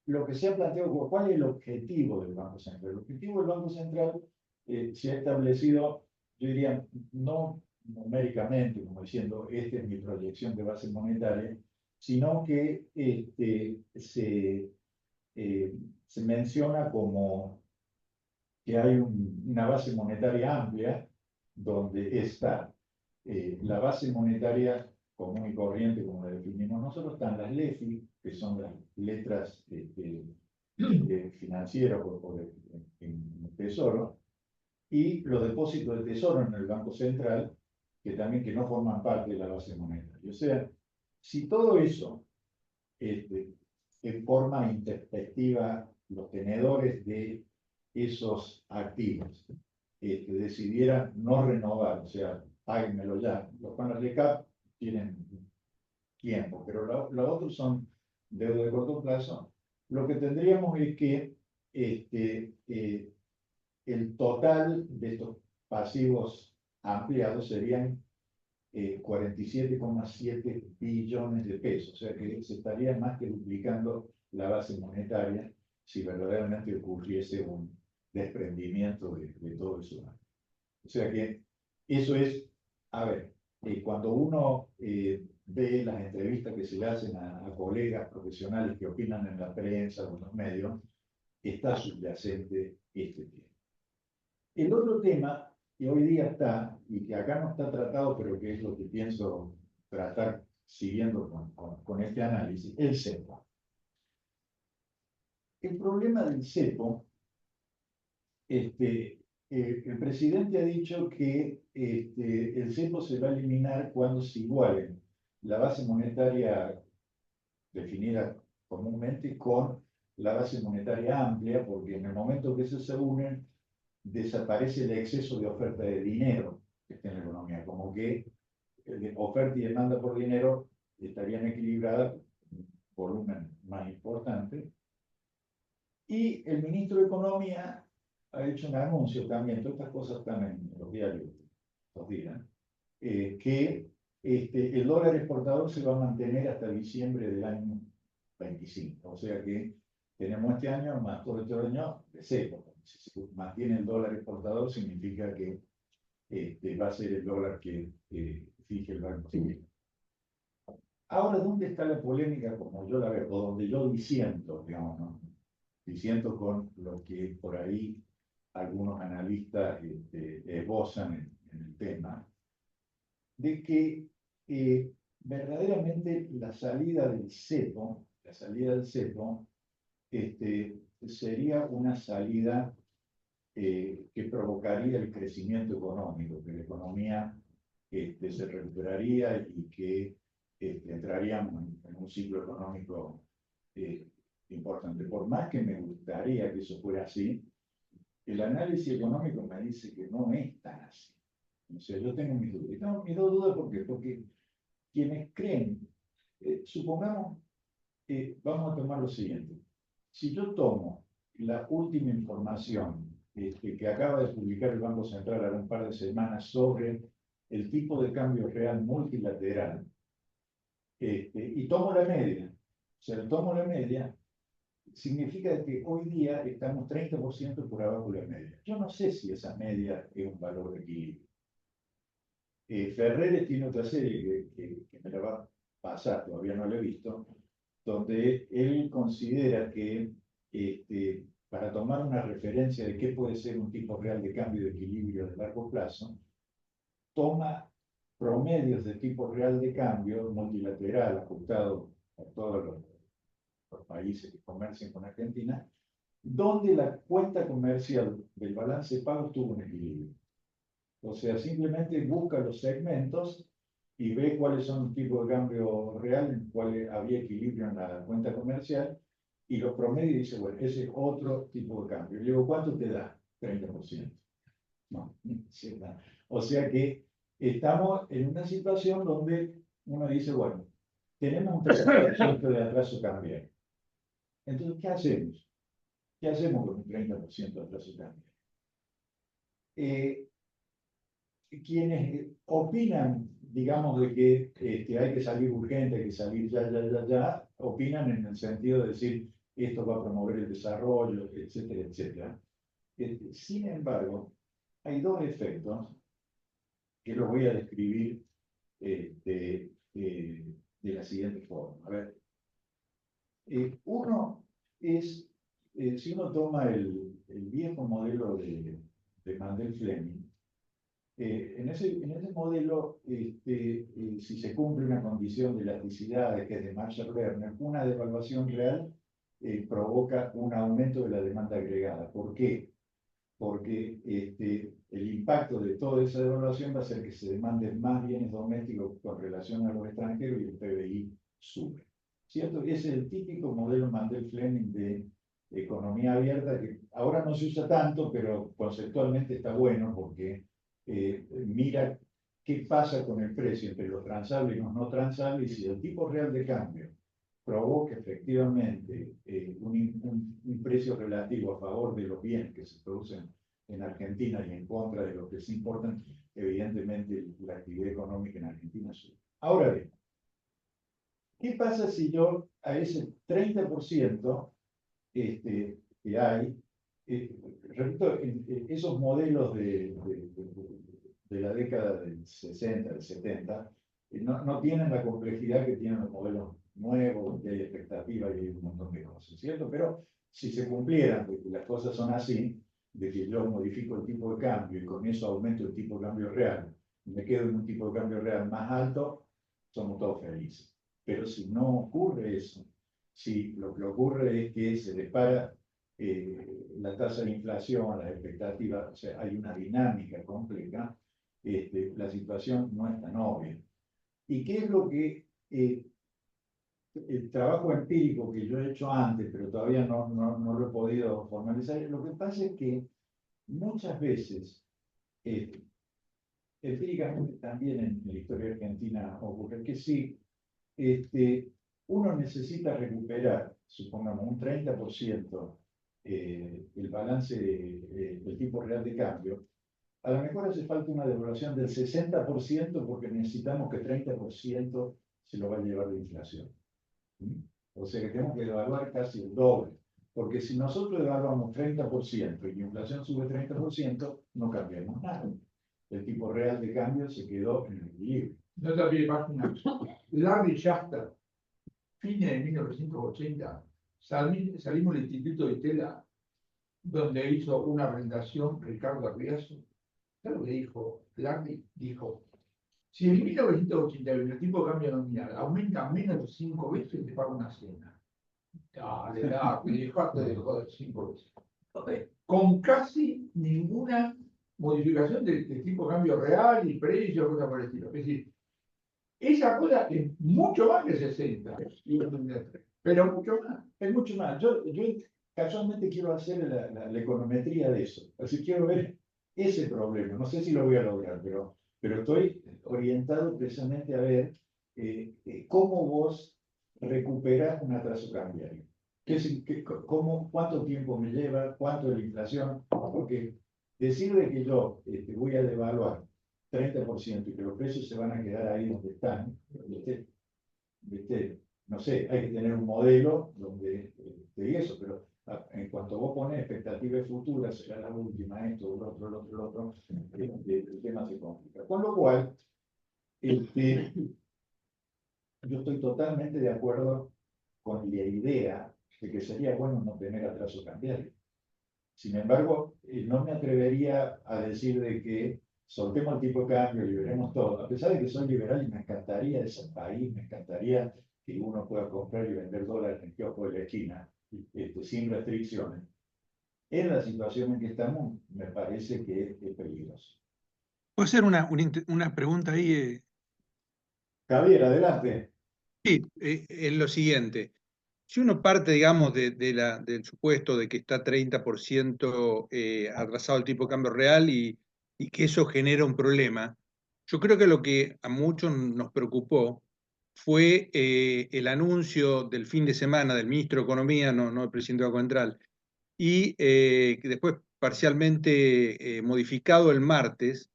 Speaker 1: lo que se ha planteado, ¿cuál es el objetivo del Banco Central? El objetivo del Banco Central se ha establecido, yo diría, no numéricamente, como diciendo, esta es mi proyección de base monetaria, sino que se menciona como que hay una base monetaria amplia, donde está la base monetaria común y corriente, como la definimos nosotros, están las LEFI, que son las letras financieras o en el Tesoro, y los depósitos del Tesoro en el Banco Central, que también que no forman parte de la base monetaria. O sea, si todo eso, en forma introspectiva, los tenedores de esos activos decidieran no renovar, o sea, páguenmelo ya. Los paneles de CAP tienen tiempo, pero los otros son deuda de corto plazo. Lo que tendríamos es que el total de estos pasivos ampliados serían 47,7 billones de pesos, o sea que se estaría más que duplicando la base monetaria si verdaderamente ocurriese un desprendimiento de todo eso. O sea que eso es, a ver, cuando uno ve las entrevistas que se le hacen a colegas profesionales que opinan en la prensa o en los medios, está subyacente este tema. El otro tema que hoy día está, y que acá no está tratado, pero que es lo que pienso tratar siguiendo con este análisis, el cepo. El problema del cepo, el presidente ha dicho que el cepo se va a eliminar cuando se igualen la base monetaria definida comúnmente con la base monetaria amplia, porque en el momento que se unen, desaparece el exceso de oferta de dinero que está en la economía, como que oferta y demanda por dinero estarían equilibradas, un volumen más importante. Y el ministro de Economía ha hecho un anuncio también, todas estas cosas están en los diarios estos días, que el dólar exportador se va a mantener hasta diciembre del año 25, o sea que tenemos este año más todo este año de cepo. Si se mantiene el dólar exportador, significa que va a ser el dólar que fije el Banco Central. Ahora, ¿dónde está la polémica como yo la veo? O donde yo disiento, digamos, ¿no? Disiento con lo que por ahí algunos analistas esbozan en el tema, de que verdaderamente la salida del cepo sería una salida que provocaría el crecimiento económico, que la economía se recuperaría y que entraríamos en un ciclo económico importante. Por más que me gustaría que eso fuera así, el análisis económico me dice que no es tan así. O sea, yo tengo mis dudas. Y tengo mis dos dudas porque quienes creen, supongamos, vamos a tomar lo siguiente. Si yo tomo la última información que acaba de publicar el Banco Central hace un par de semanas sobre el tipo de cambio real multilateral, y tomo la media, o sea, tomo la media, significa que hoy día estamos 30% por abajo de la media. Yo no sé si esa media es un valor de equilibrio. Ferreres tiene otra serie que me la va a pasar, todavía no la he visto, donde él considera que para tomar una referencia de qué puede ser un tipo real de cambio de equilibrio de largo plazo, toma promedios de tipo real de cambio multilateral ajustado a todos los países que comercian con Argentina, donde la cuenta comercial del balance de pagos tuvo un equilibrio. O sea, simplemente busca los segmentos y ve cuáles son los tipos de cambio real en cuáles había equilibrio en la cuenta comercial y los promedia y dice, bueno, ese es otro tipo de cambio. Y digo, ¿cuánto te da? 30%. No, o sea que estamos en una situación donde uno dice, bueno, tenemos un 30% de atraso cambiario. Entonces, ¿qué hacemos? ¿Qué hacemos con un 30% de atraso cambiario? Quienes opinan, digamos, de que hay que salir urgente, hay que salir ya, opinan en el sentido de decir, esto va a promover el desarrollo, etcétera, etcétera. Sin embargo, hay dos efectos que los voy a describir de la siguiente forma. A ver, uno es, si uno toma el viejo modelo de Mandel-Fleming, en ese modelo, si se cumple una condición de elasticidad, que es de Marshall-Lerner, una devaluación real provoca un aumento de la demanda agregada. ¿Por qué? Porque el impacto de toda esa devaluación va a hacer que se demanden más bienes domésticos con relación a los extranjeros y el PBI sube. ¿Cierto? Ese es el típico modelo Mandel-Fleming de economía abierta, que ahora no se usa tanto, pero conceptualmente está bueno porque mira qué pasa con el precio entre los transables y los no transables, y si el tipo real de cambio provoca efectivamente un precio relativo a favor de los bienes que se producen en Argentina y en contra de los que se importan, evidentemente la actividad económica en Argentina sube. Ahora bien, ¿qué pasa si yo a ese 30% que hay, repito, esos modelos de la década del 60, del 70, no tienen la complejidad que tienen los modelos nuevos, donde hay expectativas y hay un montón de cosas, ¿cierto? Pero si se cumplieran, porque las cosas son así, de que yo modifico el tipo de cambio y con eso aumento el tipo de cambio real, y me quedo en un tipo de cambio real más alto, somos todos felices. Pero si no ocurre eso, si lo que ocurre es que se dispara la tasa de inflación, las expectativas, o sea, hay una dinámica compleja, la situación no es tan obvia. ¿Y qué es lo que el trabajo empírico que yo he hecho antes, pero todavía no lo he podido formalizar? Lo que pasa es que muchas veces, empíricamente también en la historia argentina ocurre que sí, uno necesita recuperar, supongamos, un 30% el balance del tipo real de cambio. A lo mejor hace falta una devaluación del 60% porque necesitamos que 30% se lo va a llevar la inflación. O sea que tenemos que devaluar casi el doble. Porque si nosotros devaluamos 30% y la inflación sube 30%, no cambiamos nada. El tipo real de cambio se quedó en el equilibrio.
Speaker 6: No te olvides más una cosa. Larry Shafter, fines de 1980, salimos del Instituto de Tela, donde hizo una presentación Ricardo Arriazo. ¿Sabes lo que dijo? Larry dijo, si en 1981 el tipo de cambio nominal aumenta menos de 5 veces, te pago una cena. Dale, dejate de joder 5 veces. Con casi ninguna modificación del tipo de cambio real y precio, cosas por el estilo. Es decir, esa cosa es mucho más que 60, pero mucho más.
Speaker 1: Es mucho más. Yo casualmente quiero hacer la econometría de eso. Así quiero ver ese problema. No sé si lo voy a lograr, pero estoy orientado precisamente a ver cómo vos recuperás un atraso cambiario. ¿Cuánto tiempo me lleva? ¿Cuánto es la inflación? Porque decir de que yo voy a devaluar 30% y que los precios se van a quedar ahí donde están, no sé, hay que tener un modelo donde y eso, pero en cuanto vos pones expectativas futuras, será la última, esto, el otro, el tema se complica. Con lo cual, yo estoy totalmente de acuerdo con la idea de que sería bueno no tener atraso cambiario. Sin embargo, no me atrevería a decir de que soltemos el tipo de cambio, liberemos todo, a pesar de que soy liberal y me encantaría ese país, me encantaría que uno pueda comprar y vender dólares en el kiosco de la esquina, sin restricciones. En la situación en que estamos, me parece que es peligroso.
Speaker 4: ¿Puedo hacer una pregunta ahí?
Speaker 1: Javier, adelante.
Speaker 4: Sí, es lo siguiente. Si uno parte, digamos, del supuesto de que está 30% atrasado el tipo de cambio real y que eso genera un problema, yo creo que lo que a muchos nos preocupó fue el anuncio del fin de semana del ministro de Economía, no el presidente del Banco Central, y que después parcialmente modificado el martes,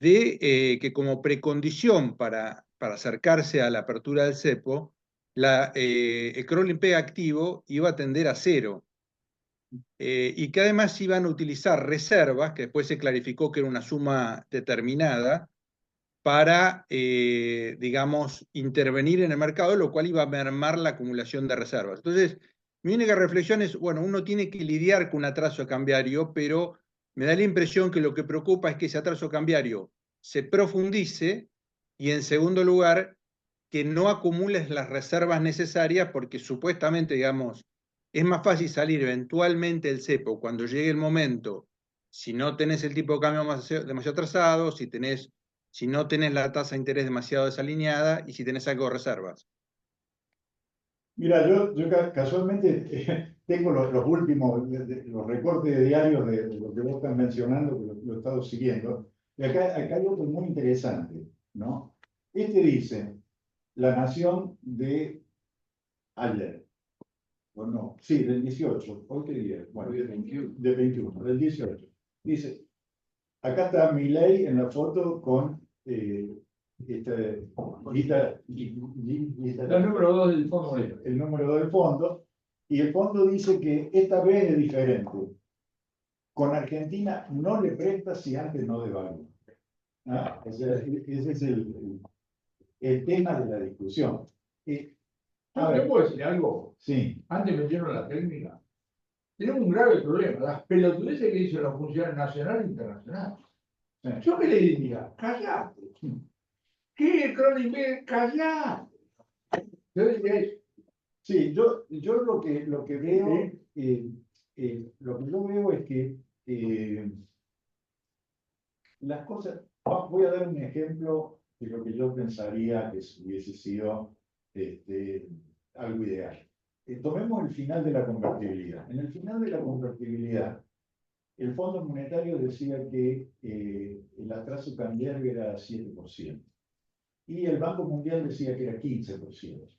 Speaker 4: de que como precondición para acercarse a la apertura del cepo, el crawling peg activo iba a tender a cero, y que además iban a utilizar reservas, que después se clarificó que era una suma determinada, para, digamos, intervenir en el mercado, lo cual iba a mermar la acumulación de reservas. Entonces, mi única reflexión es, bueno, uno tiene que lidiar con un atraso cambiario, pero me da la impresión que lo que preocupa es que ese atraso cambiario se profundice y, en segundo lugar, que no acumules las reservas necesarias porque supuestamente, digamos, es más fácil salir eventualmente del cepo cuando llegue el momento, si no tenés el tipo de cambio demasiado atrasado, si no tenés la tasa de interés demasiado desalineada y si tenés algo de reservas.
Speaker 1: Mira, yo casualmente tengo los últimos, los recortes de diarios de lo que vos estás mencionando, que lo he estado siguiendo. Y acá hay otro muy interesante, ¿no? Este dice, La Nación de ayer, o no, sí, del 18, hoy qué día, bueno, del 21, del 18. Dice, acá está Milei en la foto con
Speaker 6: La número 2 del Fondo Monetario.
Speaker 1: el número 2 del fondo, y el fondo dice que esta vez es diferente. Con Argentina no le presta si antes no devalúa. ¿Ah? O sea, ese es el tema de la discusión.
Speaker 6: ¿Yo puedo decir algo?
Speaker 1: Sí.
Speaker 6: Antes metieron la técnica. Tenemos un grave problema. Las pelotudeces que dicen los funcionarios nacionales e internacionales.
Speaker 1: Sí.
Speaker 6: ¿Yo qué le diría? Callate. ¿Qué crawling peg? Callate. Yo diría eso.
Speaker 1: Sí, yo lo que veo, lo que yo veo es que las cosas, voy a dar un ejemplo de lo que yo pensaría que hubiese sido algo ideal. Tomemos el final de la convertibilidad. En el final de la convertibilidad, el Fondo Monetario decía que el atraso cambiario era 7%, y el Banco Mundial decía que era 15%.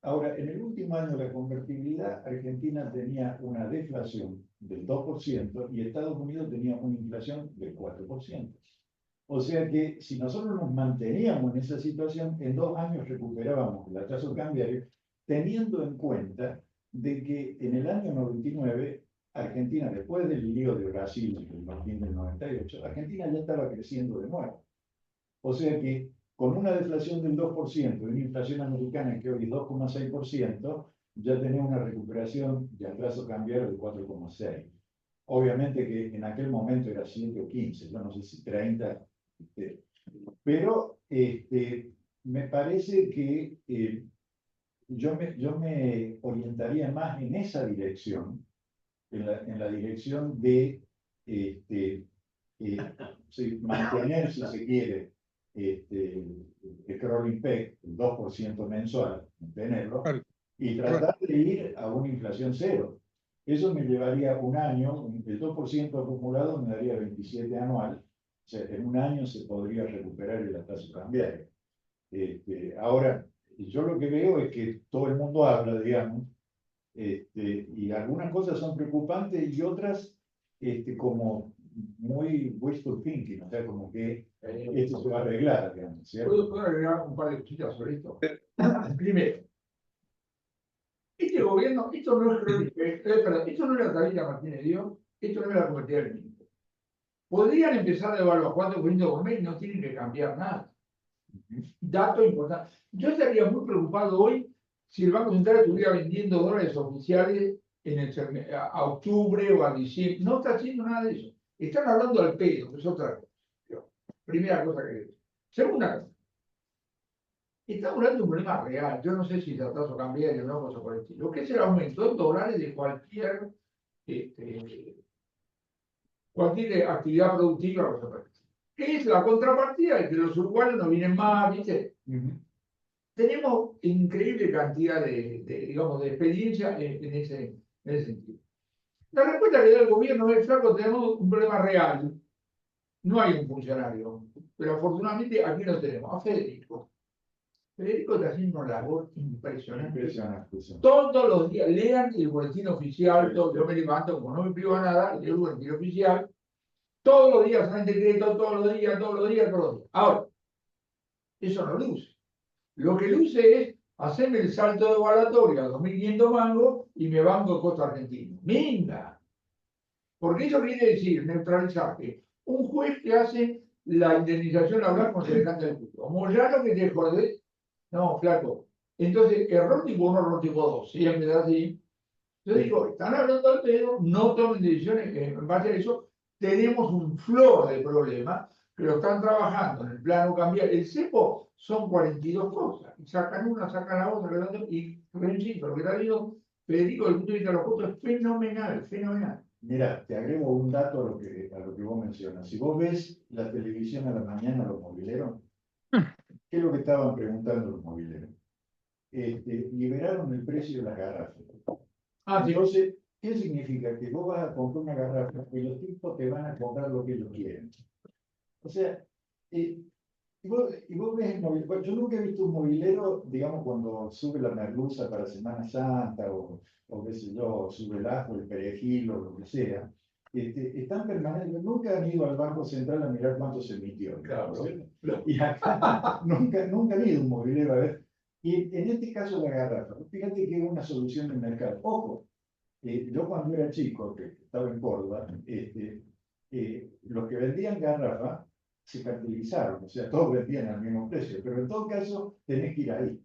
Speaker 1: Ahora, en el último año de la convertibilidad, Argentina tenía una deflación del 2% y Estados Unidos tenía una inflación del 4%. O sea que si nosotros nos manteníamos en esa situación, en 2 años recuperábamos el atraso cambiario, teniendo en cuenta de que en el año 99, Argentina, después del lío de Brasil en el fin del 98, Argentina ya estaba creciendo de nuevo. O sea que con una deflación del 2% y una inflación americana que hoy es 2,6%, ya tenemos una recuperación de atraso cambiario de 4,6%. Obviamente que en aquel momento era 7 o 15, yo no sé si 30, pero me parece que yo me orientaría más en esa dirección, en la dirección de mantener, si se quiere, el crawling peg, el 2% mensual, mantenerlo, y tratar de ir a una inflación cero. Eso me llevaría un año, el 2% acumulado me daría 27 anual, o sea, en un año se podría recuperar el atraso cambiario. Ahora, yo lo que veo es que todo el mundo habla, digamos, Y algunas cosas son preocupantes y otras como muy wishful thinking, o sea, como que esto se va a arreglar, digamos, ¿cierto?
Speaker 6: ¿Puedo agregar un par de cositas sobre esto? Primero, este gobierno, esto no es perdón, esto no es la tablita Martínez Dios, esto no es la cometida del ministro. Podrían empezar a evaluar 4% por mes, no tienen que cambiar nada. Dato importante. Yo estaría muy preocupado hoy si el Banco Central estuviera vendiendo dólares oficiales a octubre o a diciembre. No está haciendo nada de eso. Están hablando al pedo, que es otra cosa. Primera cosa que digo. Segunda cosa. Estamos hablando de un problema real. Yo no sé si es el tasa cambiario o no, cosa por el estilo. Que es el aumento en dólares de cualquier actividad productiva, cosa por el estilo. ¿Qué es la contrapartida? De que los uruguayos no vienen más, ¿viste? Tenemos increíble cantidad digamos, de experiencia en ese sentido. La respuesta que da el gobierno es, flaco, tenemos un problema real. No hay un funcionario, pero afortunadamente aquí lo tenemos, a Federico. Federico está haciendo una labor impresionante.
Speaker 1: Impresionante, sí.
Speaker 6: Todos los días, lean el boletín oficial, yo me levanto, como no me privo nada, leo el boletín oficial, todos los días salen decretos, todos los días. Ahora, eso no luce. Lo que luce es hacerme el salto de evaluatoria a 2.500 mangos y me banco el costo argentino. ¡Venga! Porque eso quiere decir neutralizar que un juez que hace la indemnización laboral con semejante del punto. Como ya lo que te jodés, no, flaco. Entonces, error tipo 1, error tipo 2. Si en verdad así. Yo digo, están hablando al pedo, no tomen decisiones en base a eso. Tenemos un flor de problemas que lo están trabajando en el plano cambiar. El cepo son 42 cosas. Sacan una, sacan la otra, y insisto, lo que está diciendo Federico desde el punto de vista de los costos es fenomenal, fenomenal.
Speaker 1: Mira, te agrego un dato a lo que vos mencionas. Si vos ves la televisión a la mañana, los mobileros, ¿qué es lo que estaban preguntando los mobileros? Liberaron el precio de las garrafas. Entonces, ¿qué significa? Que vos vas a comprar una garrafa y los tipos te van a comprar lo que ellos quieren. O sea, y vos ves el mobilero. Yo nunca he visto un mobilero, digamos, cuando sube la merluza para Semana Santa o qué sé yo, sube el ajo, el perejil o lo que sea. Están permanentes, nunca han ido al Banco Central a mirar cuánto se emitió.
Speaker 6: Claro.
Speaker 1: Y acá nunca han ido un mobilero a ver. Y en este caso la garrafa, fíjate que es una solución del mercado. Ojo, yo cuando era chico, que estaba en Córdoba, los que vendían garrafa se cartelizaron, o sea, todos vendían al mismo precio, pero en todo caso tenés que ir ahí.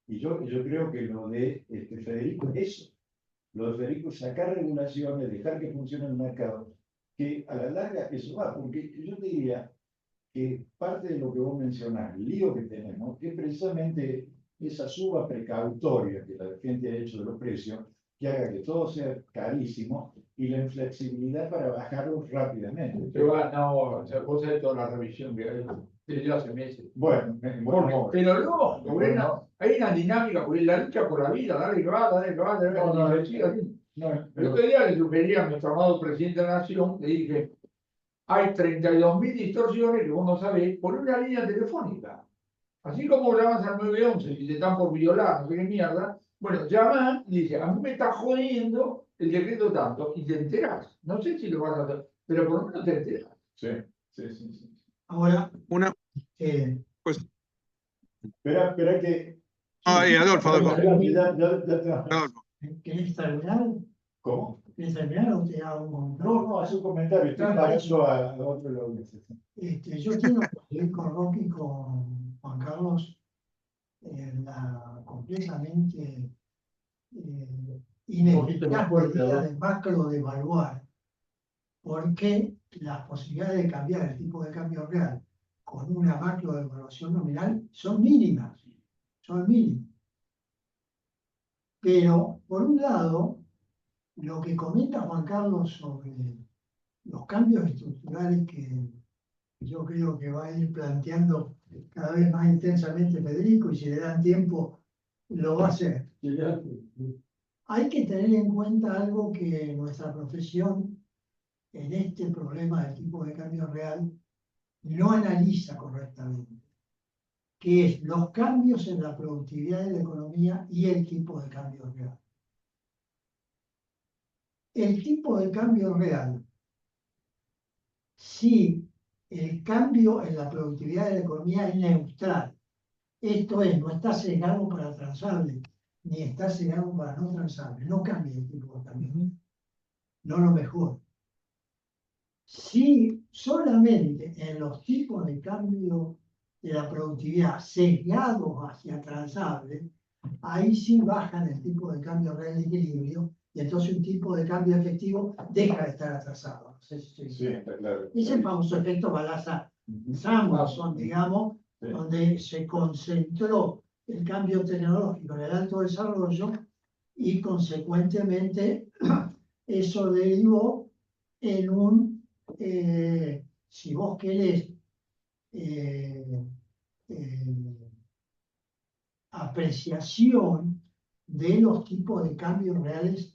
Speaker 1: Y yo creo que lo de Federico es eso. Lo de Federico es sacar regulaciones, dejar que funcione el mercado, que a la larga eso va, porque yo te diría que parte de lo que vos mencionás, el lío que tenemos, es precisamente esa suba precautoria que la gente ha hecho de los precios, que haga que todo sea carísimo y la inflexibilidad para bajarlo rápidamente.
Speaker 6: No, vos sabés toda la revisión que hay desde hace meses.
Speaker 1: Bueno,
Speaker 6: Pero no, hay una dinámica, porque la lucha por la vida, dale que va. El otro día le sugerí a nuestro amado presidente de la Nación, le dije, hay 32.000 distorsiones que vos no sabés por una línea telefónica. Así como llamas al 911 y te están por violar, no sé qué mierda, bueno, llaman y dicen, a mí me está jodiendo el decreto tanto, y te enterás. No sé si lo vas a hacer, pero por lo menos te enterás.
Speaker 1: Sí.
Speaker 7: Ahora,
Speaker 4: Pues,
Speaker 1: Espera que...
Speaker 4: Adolfo.
Speaker 1: Adolfo.
Speaker 7: ¿querés terminar?
Speaker 1: ¿Cómo?
Speaker 7: ¿Querés terminar o te hago un comentario?
Speaker 1: No, hace un comentario, estoy parando a otro lado.
Speaker 7: Yo quiero seguir con Roque y con Juan Carlos la completamente ineficaz medida de macro de evaluar, porque las posibilidades de cambiar el tipo de cambio real con una macro de evaluación nominal son mínimas. Pero, por un lado, lo que comenta Juan Carlos sobre los cambios estructurales que yo creo que va a ir planteando cada vez más intensamente Federico, y si le dan tiempo lo va a hacer. Hay que tener en cuenta algo que nuestra profesión en este problema del tipo de cambio real no analiza correctamente, que es los cambios en la productividad de la economía y el tipo de cambio real. el tipo de cambio real, si el cambio en la productividad de la economía es neutral, esto es, no está sesgado para transable, ni está sesgado para no transable, no cambia el tipo de cambio, no lo mejora. Si solamente en los tipos de cambio de la productividad sesgados hacia transable, ahí sí bajan el tipo de cambio real de equilibrio y entonces un tipo de cambio efectivo deja de estar atrasado. No sé si estoy
Speaker 1: Sí, está claro.
Speaker 7: Es el famoso efecto Balassa-Samuelson, digamos,
Speaker 1: Sí.
Speaker 7: donde se concentró el cambio tecnológico en el alto desarrollo y consecuentemente eso derivó en un, si vos querés, eh, eh, apreciación de los tipos de cambios reales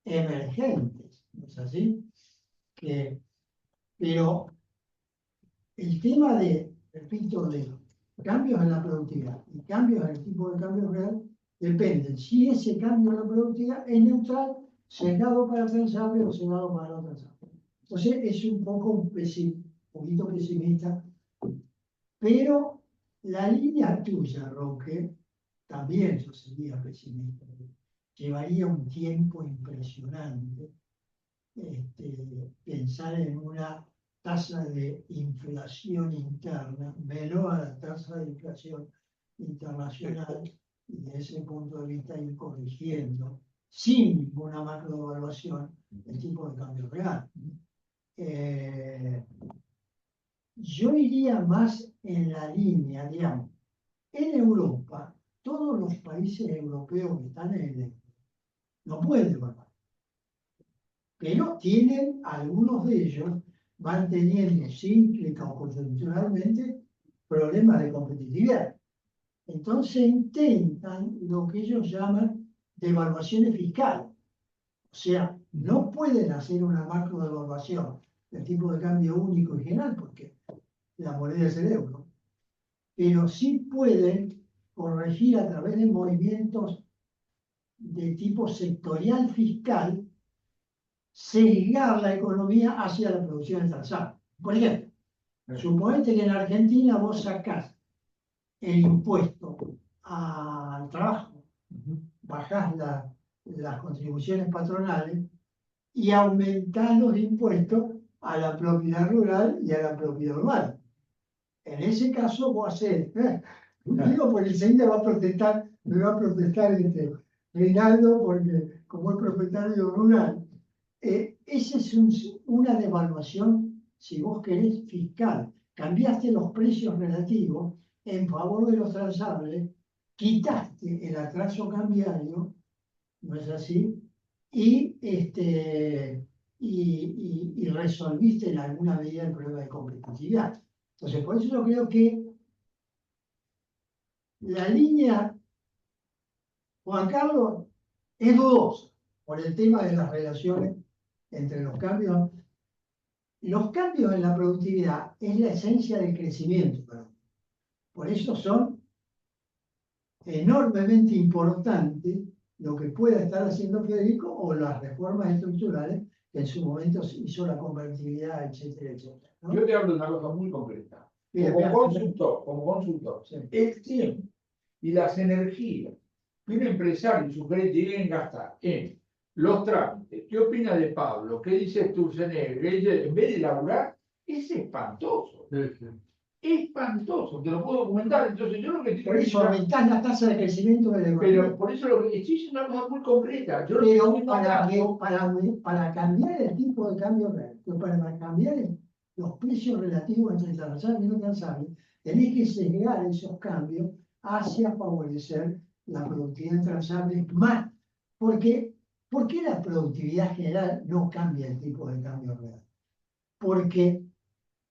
Speaker 7: emergentes, ¿no es así? Pero el tema de, repito, de cambios en la productividad y cambios en el tipo de cambio real dependen si ese cambio en la productividad es neutral, sesgado para transable o sesgado para no transable. Entonces es un poquito pesimista, pero la línea tuya, Roque, también yo sería pesimista. Llevaría un tiempo impresionante pensar en una tasa de inflación interna menor a la tasa de inflación internacional y desde ese punto de vista ir corrigiendo sin ninguna macroevaluación el tipo de cambio real. Yo iría más en la línea, digamos, en Europa, todos los países europeos que están en el euro no pueden devaluar, pero tienen, algunos de ellos van teniendo cíclica o coyunturalmente problemas de competitividad. Entonces intentan lo que ellos llaman devaluaciones fiscales. O sea, no pueden hacer una macro devaluación del tipo de cambio único y general porque la moneda es el euro, pero sí pueden corregir a través de movimientos de tipo sectorial fiscal, sesgar la economía hacia la producción transable. Por ejemplo, suponete que en Argentina vos sacás el impuesto al trabajo, bajás las contribuciones patronales y aumentás los impuestos a la propiedad rural y a la propiedad urbana. En ese caso vos hacés, digo porque enseguida me va a protestar Reinaldo, porque como es propietario rural, esa es una devaluación, si vos querés, fiscal. Cambiaste los precios relativos en favor de los transables, quitaste el atraso cambiario, ¿no es así? Y resolviste en alguna medida el problema de competitividad. Entonces, por eso yo creo que la línea, Juan Carlos, es dudosa por el tema de las relaciones entre los cambios. Los cambios en la productividad es la esencia del crecimiento. Por eso son enormemente importantes lo que pueda estar haciendo Federico o las reformas estructurales que en su momento hizo la convertibilidad, etcétera, etcétera, ¿no?
Speaker 6: Yo te hablo de una cosa muy concreta.
Speaker 7: Mira,
Speaker 6: Como consultor,
Speaker 7: sí.
Speaker 6: el tiempo y las energías que un empresario y su gerente deben gastar en los trámites. ¿Qué opina de Pablo? ¿Qué dice Sturzenegger? En vez de laburar, es espantoso. Espantoso, te lo puedo documentar. Entonces, yo lo que
Speaker 7: Por eso aumentás la tasa de crecimiento de la economía.
Speaker 6: Pero por eso lo que estoy diciendo es una cosa muy concreta. Yo lo
Speaker 7: Pero
Speaker 6: estoy
Speaker 7: para cambiar el tipo de cambio real, para cambiar los precios relativos entre transversales y no transversales, tenés que sesgar esos cambios hacia favorecer la productividad transversal más. ¿Por qué la productividad general no cambia el tipo de cambio real? Porque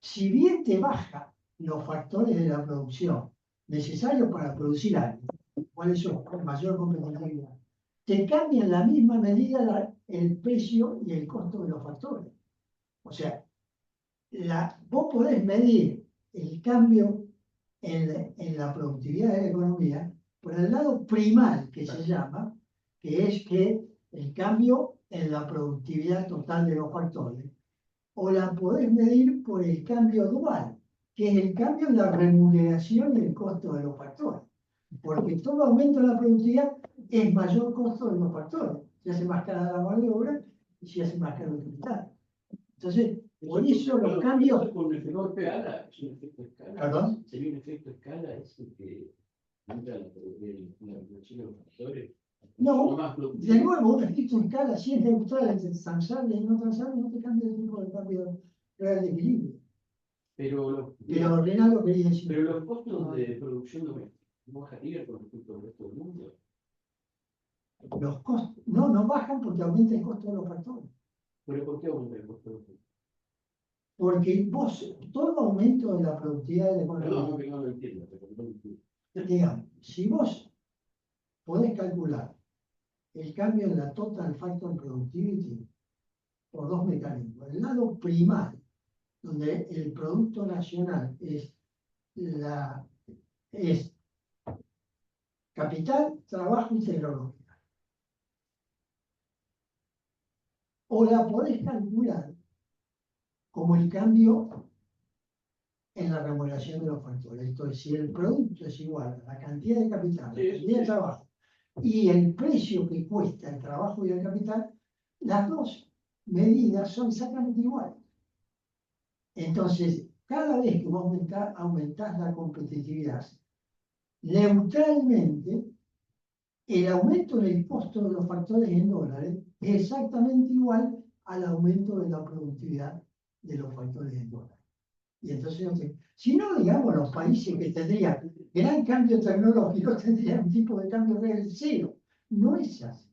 Speaker 7: si bien te baja los factores de la producción necesarios para producir algo, cuáles son mayor competitividad, te cambia en la misma medida el precio y el costo de los factores. O sea, vos podés medir el cambio en la productividad de la economía por el lado primal que se llama, que es que el cambio en la productividad total de los factores, o la podés medir por el cambio dual, que es el cambio en la remuneración y el costo de los factores. Porque todo aumento en la productividad es mayor costo de los factores. Se hace más cara la mano de obra y se hace más caro el capital. Entonces, por eso los cambios...
Speaker 2: Con un efecto escala, es un efecto escala.
Speaker 7: ¿Perdón?
Speaker 2: Sería un efecto escala, es el que entra la reducción de los factores.
Speaker 7: No,
Speaker 2: Más
Speaker 7: de nuevo, un efecto en escala, si es neutral entre transable y no transable, no te cambia el tipo de cambio real de equilibrio.
Speaker 2: Pero
Speaker 7: Pero Renato quería decir.
Speaker 2: pero los costos de producción doméstica no bajarían con respecto al resto del mundo.
Speaker 7: Los costos, no bajan porque aumenta el costo de los factores.
Speaker 2: ¿Pero por qué aumenta el costo de los factores?
Speaker 7: Porque vos, todo aumento de la productividad de la
Speaker 2: Perdón,
Speaker 7: economía,
Speaker 2: que no lo entiendo, pero no lo entiendo.
Speaker 7: digamos, si vos podés calcular el cambio en la total factor productivity por dos mecanismos. El lado primario, donde el Producto Nacional es capital, trabajo y tecnología. O la podés calcular como el cambio en la remuneración de los factores. Entonces, si el producto es igual a la cantidad de capital, la cantidad de trabajo y el precio que cuesta el trabajo y el capital, las dos medidas son exactamente iguales. Entonces, cada vez que vos aumentás la competitividad, neutralmente, el aumento del costo de los factores en dólares es exactamente igual al aumento de la productividad de los factores en dólares. Y entonces, si no, digamos, los países que tendrían gran cambio tecnológico tendrían un tipo de cambio real cero. No es así.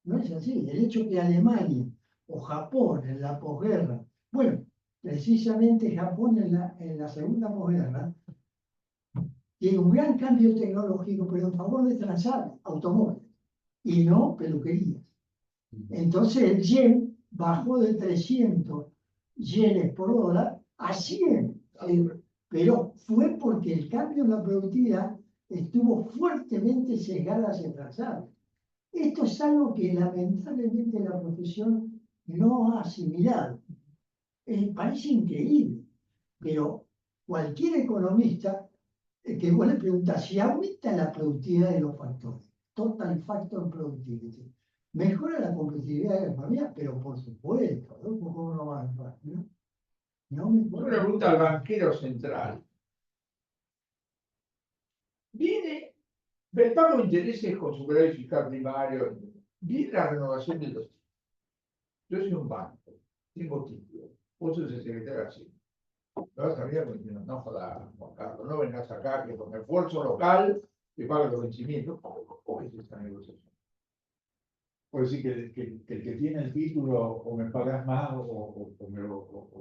Speaker 7: No es así. El hecho que Alemania o Japón en la posguerra, bueno, precisamente Japón en la segunda posguerra, tiene un gran cambio tecnológico, pero en favor de transar automóviles y no peluquerías. Entonces el yen bajó de 300 yenes por dólar a 100. Pero fue porque el cambio en la productividad estuvo fuertemente sesgada hacia el transar. Esto es algo que lamentablemente la profesión no ha asimilado. Parece increíble, pero cualquier economista que vos le preguntás si aumenta la productividad de los factores, total factor productivity, mejora la competitividad de la economía, pero por supuesto, ¿no? ¿Cómo no va a mejorar? No
Speaker 6: Una
Speaker 7: mejora.
Speaker 6: pregunta al banquero central. Viene, el pago de intereses con superávit fiscal primario, viene la renovación de los títulos. Yo soy un banco, tengo títulos, vos sos el secretario así. Me vas a mirar porque no jodas, Juan Carlos, no vengas acá que con esfuerzo local te paga los vencimientos. ¿Cómo es esta negociación?
Speaker 1: Puedo decir que el que tiene el título o me pagas más o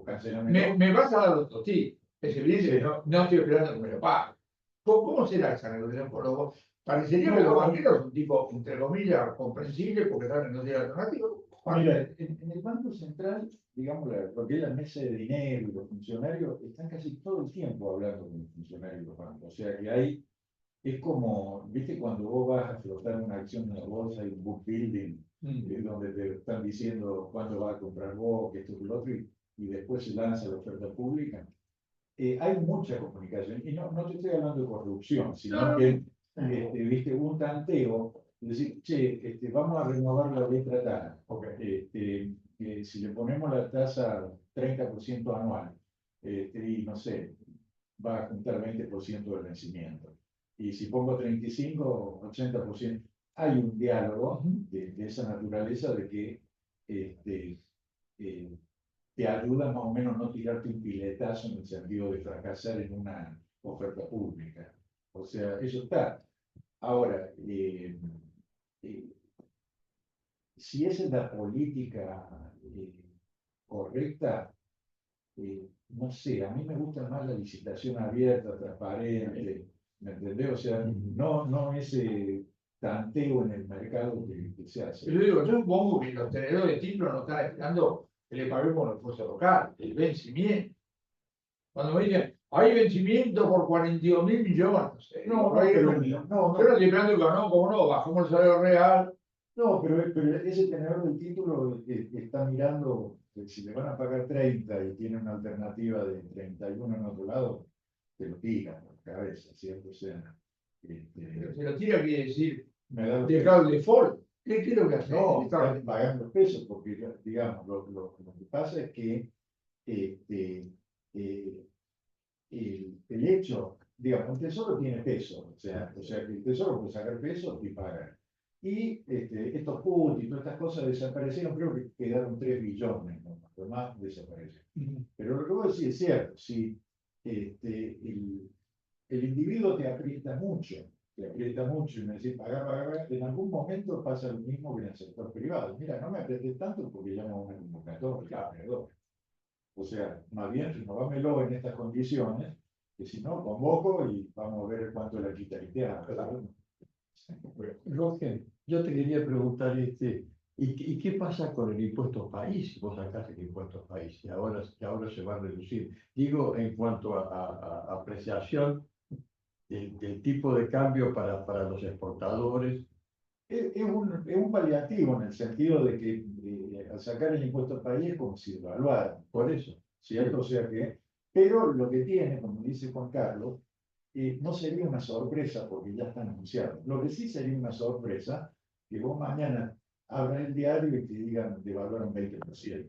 Speaker 1: cancelame.
Speaker 6: Me vas a dar otro tip. Es evidente que no estoy esperando que me lo pague. ¿Cómo será esa negociación por los dos? Parecería que los banqueros son un tipo, entre comillas, comprensible porque saben que no tiene alternativa.
Speaker 1: Mira, en el Banco Central, digamos, lo que es la mesa de dinero y los funcionarios están casi todo el tiempo hablando con los funcionarios de los bancos. O sea que hay, es como, viste, cuando vos vas a flotar una acción en la bolsa, hay un book building, donde te están diciendo cuándo vas a comprar vos, que esto y lo otro, y después se lanza la oferta pública. Hay mucha comunicación, y no te estoy hablando de corrupción, sino que, viste, un tanteo. Es decir, che, vamos a renovar la letra TANA. Si le ponemos la tasa 30% anual, y no sé, va a juntar 20% del vencimiento. Y si pongo 35, 80%, hay un diálogo de esa naturaleza de que te ayuda más o menos no tirarte un piletazo en el sentido de fracasar en una oferta pública. O sea, eso está. Ahora, si esa es la política correcta, no sé, a mí me gusta más la licitación abierta, transparente, ¿me entendés? O sea, no ese tanteo en el mercado que se hace.
Speaker 6: Yo digo, yo supongo que los tenedores de títulos no están esperando que le paguemos el esfuerzo local, el vencimiento. Cuando me dicen, hay vencimiento por 42.000 millones.
Speaker 1: No,
Speaker 6: yo no estoy esperando que no, como no, bajamos el salario real,
Speaker 1: No, pero ese tenedor del título está mirando que si le van a pagar 30 y tiene una alternativa de 31 en otro lado, te lo tira por la cabeza, ¿cierto? O sea,
Speaker 6: Pero se lo tira quiere decir
Speaker 1: me da
Speaker 6: dejar el default. ¿Qué es lo que hace?
Speaker 1: no,
Speaker 6: Está-
Speaker 1: están pagando pesos, porque digamos, lo que pasa es que este, eh, el hecho, digamos, el tesoro tiene peso, o sea que el tesoro puede sacar peso y pagar. Y estos puntos y todas estas cosas desaparecieron, creo que quedaron 3 billones, ¿no? Lo más desapareció. Pero lo que vos decís es cierto, si el individuo te aprieta mucho y me decís, paga, paga, paga, en algún momento pasa lo mismo que en el sector privado. Mira, no me apretes tanto porque llamo a una convocatoria, perdón. O sea, más bien renovámelo en estas condiciones, que si no, convoco y vamos a ver cuánto la quitaría.
Speaker 8: Roger, yo te quería preguntar, ¿y qué pasa con el impuesto país? Vos sacaste el impuesto país y ahora se va a reducir. Digo, en cuanto a apreciación del tipo de cambio para los exportadores.
Speaker 1: Es un paliativo en el sentido de que al sacar el impuesto al país es como si devaluara,
Speaker 8: Por eso,
Speaker 1: ¿cierto? O sea que, pero lo que tiene, como dice Juan Carlos, no sería una sorpresa porque ya está anunciado. Lo que sí sería una sorpresa que vos mañana abras el diario y te digan devaluar un 20%.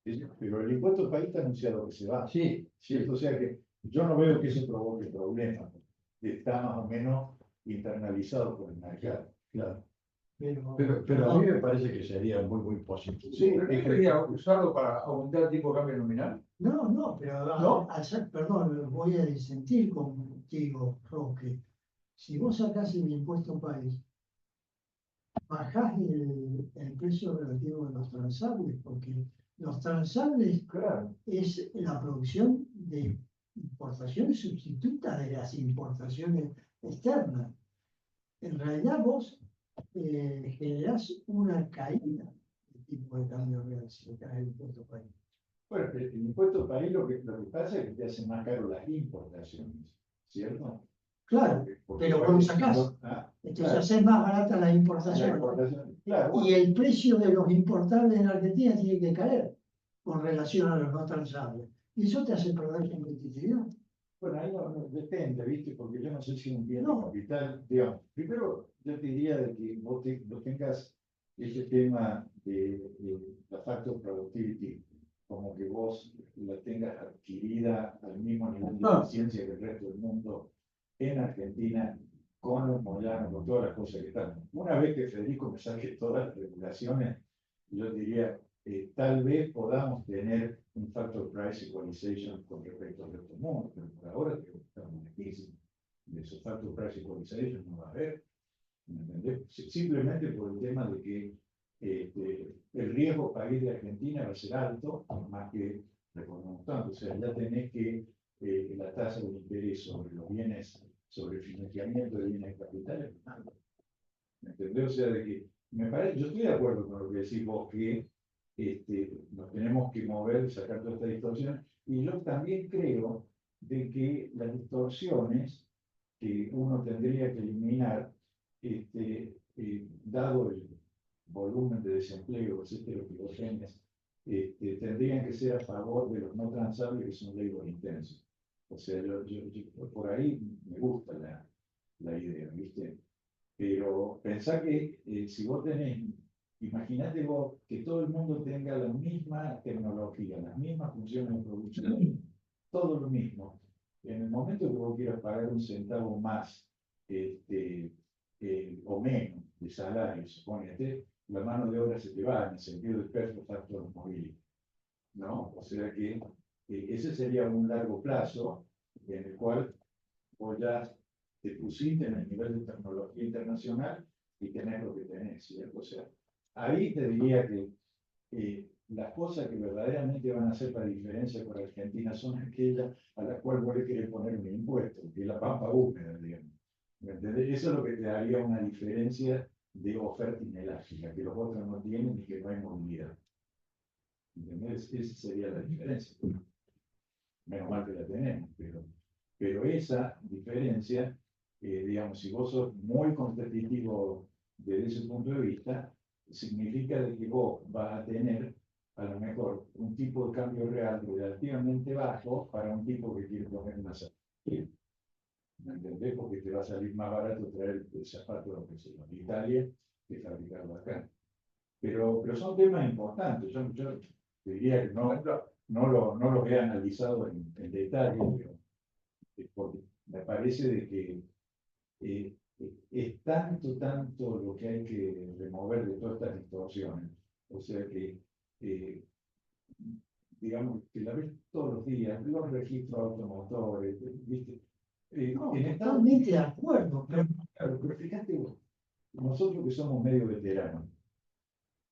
Speaker 1: ¿Sí? Pero el impuesto al país está anunciado que se va,
Speaker 8: sí,
Speaker 1: ¿cierto? O sea que yo no veo que eso provoque problemas. Está más o menos internalizado por el mercado.
Speaker 8: claro.
Speaker 7: Pero,
Speaker 8: Pero a mí me parece que sería muy, muy positivo.
Speaker 1: Sí,
Speaker 6: ¿Pero no quería usarlo para aumentar el tipo de cambio nominal?
Speaker 7: no, pero
Speaker 6: ¿No?
Speaker 7: perdón, voy a disentir contigo, Roque. Si vos sacás el impuesto país, bajás el precio relativo de los transables, porque los transables
Speaker 1: claro.
Speaker 7: es la producción de importaciones sustitutas de las importaciones externas. En realidad vos generás una caída del tipo de cambio real si sacás el impuesto país.
Speaker 1: Bueno, el impuesto al país lo que pasa es que te hace más caro las importaciones, ¿cierto?
Speaker 7: Claro, pero vos lo sacás. Entonces
Speaker 1: claro,
Speaker 7: haces más barata la
Speaker 1: la
Speaker 7: importación.
Speaker 1: importación, claro,
Speaker 7: Y el precio de los importables en Argentina tiene que caer con relación a los no transables. Y eso te hace perder competitividad.
Speaker 1: bueno, ahí depende, ¿viste? Porque yo no sé si un bien de
Speaker 7: No.
Speaker 1: capital, digamos, primero yo te diría de que vos tengas ese tema de la factor productivity, como que vos la tengas adquirida al mismo nivel de eficiencia que el resto del mundo en Argentina, con los Moyano, con todas las cosas que están. Una vez que Federico me saque todas las regulaciones, yo diría, tal vez podamos tener un factor price equalization con respecto al resto del mundo, pero por ahora creo que estamos lejísimos de esos factor price equalization, no va a haber, ¿me entendés? Simplemente por el tema de que el riesgo país de Argentina va a ser alto, más que recordemos tanto, o sea, ya tenés que la tasa de interés sobre los bienes, sobre el financiamiento de bienes capitales, ¿me entendés? O sea, de que me parece, yo estoy de acuerdo con lo que decís vos, que nos tenemos que mover, sacar toda esta distorsión, y yo también creo de que las distorsiones que uno tendría que eliminar, dado el volumen de desempleo, etcétera, que vos tenés, tendrían que ser a favor de los no transables que son labor intensos. O sea, por ahí me gusta la idea, ¿viste? Pero pensá que si vos tenés, imaginate vos que todo el mundo tenga la misma tecnología, las mismas funciones de producción, todo lo mismo. En el momento que vos quieras pagar un centavo más o menos de salario, suponete, la mano de obra se te va en el sentido del perfect factor mobility, ¿no? O sea que ese sería un largo plazo en el cual vos ya te pusiste en el nivel de tecnología internacional y tenés lo que tenés, ¿cierto? O sea, ahí te diría que las cosas que verdaderamente van a hacer la diferencia para Argentina son aquellas a las cuales vos le querés poner un impuesto, que es la pampa húmeda, digamos. ¿Me entendés? Eso es lo que te daría una diferencia de oferta inelástica, que los otros no tienen y que no hay movilidad. ¿Entendés? Esa sería la diferencia. Menos mal que la tenemos, pero esa diferencia, digamos, si vos sos muy competitivo desde ese punto de vista, significa de que vos vas a tener a lo mejor un tipo de cambio real relativamente bajo para un tipo que quiere poner una zapatilla. ¿Me entendés? Porque te va a salir más barato traer el zapato, lo que sea, de Italia, que fabricarlo acá. Pero son temas importantes. Yo te diría que no los he analizado en detalle, pero, porque me parece de que es tanto lo que hay que remover de todas estas distorsiones. O sea que, digamos, que la ves todos los días, los registros automotores, ¿viste?
Speaker 7: No,
Speaker 1: En Estados
Speaker 7: totalmente de acuerdo, pero
Speaker 1: Claro, pero fíjate vos, nosotros que somos medio veteranos,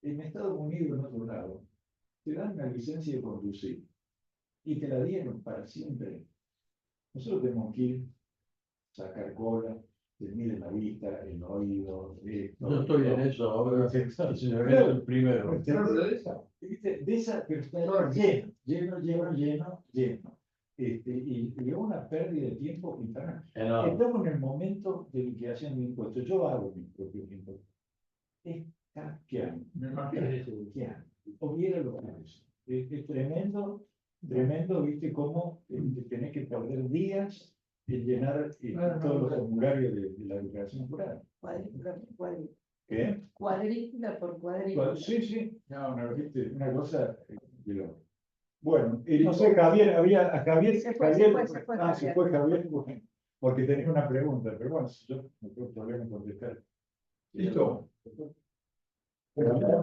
Speaker 1: en Estados Unidos, en otro lado, te dan una licencia de conducir y te la dieron para siempre. Nosotros tenemos que ir, sacar cola, te miden la vista, el oído, esto.
Speaker 8: Yo estoy en eso ahora,
Speaker 1: Exacto.
Speaker 8: si me ven el primero.
Speaker 6: Claro, de esa.
Speaker 1: De esa, pero está lleno. Y es una pérdida de tiempo infernal.
Speaker 8: Enorme.
Speaker 1: Estamos en el momento de liquidación de impuestos. Yo hago mis propios impuestos. Es casqueante.
Speaker 6: Me imagino.
Speaker 1: Hubiera lo que es tremendo, viste, cómo tenés que perder días en llenar todos los formularios de la declaración jurada.
Speaker 3: Cuadrícula por cuadrícula.
Speaker 1: ¿Qué?
Speaker 3: Cuadrícula por cuadrícula.
Speaker 1: Sí. No, viste, una cosa de loco. Bueno, no sé, Javier, a Javier,
Speaker 3: Se fue
Speaker 1: se
Speaker 3: Javier.
Speaker 1: fue Javier, porque tenía una pregunta, pero bueno, si yo no tengo problema en contestar.
Speaker 6: Listo.
Speaker 1: Bueno,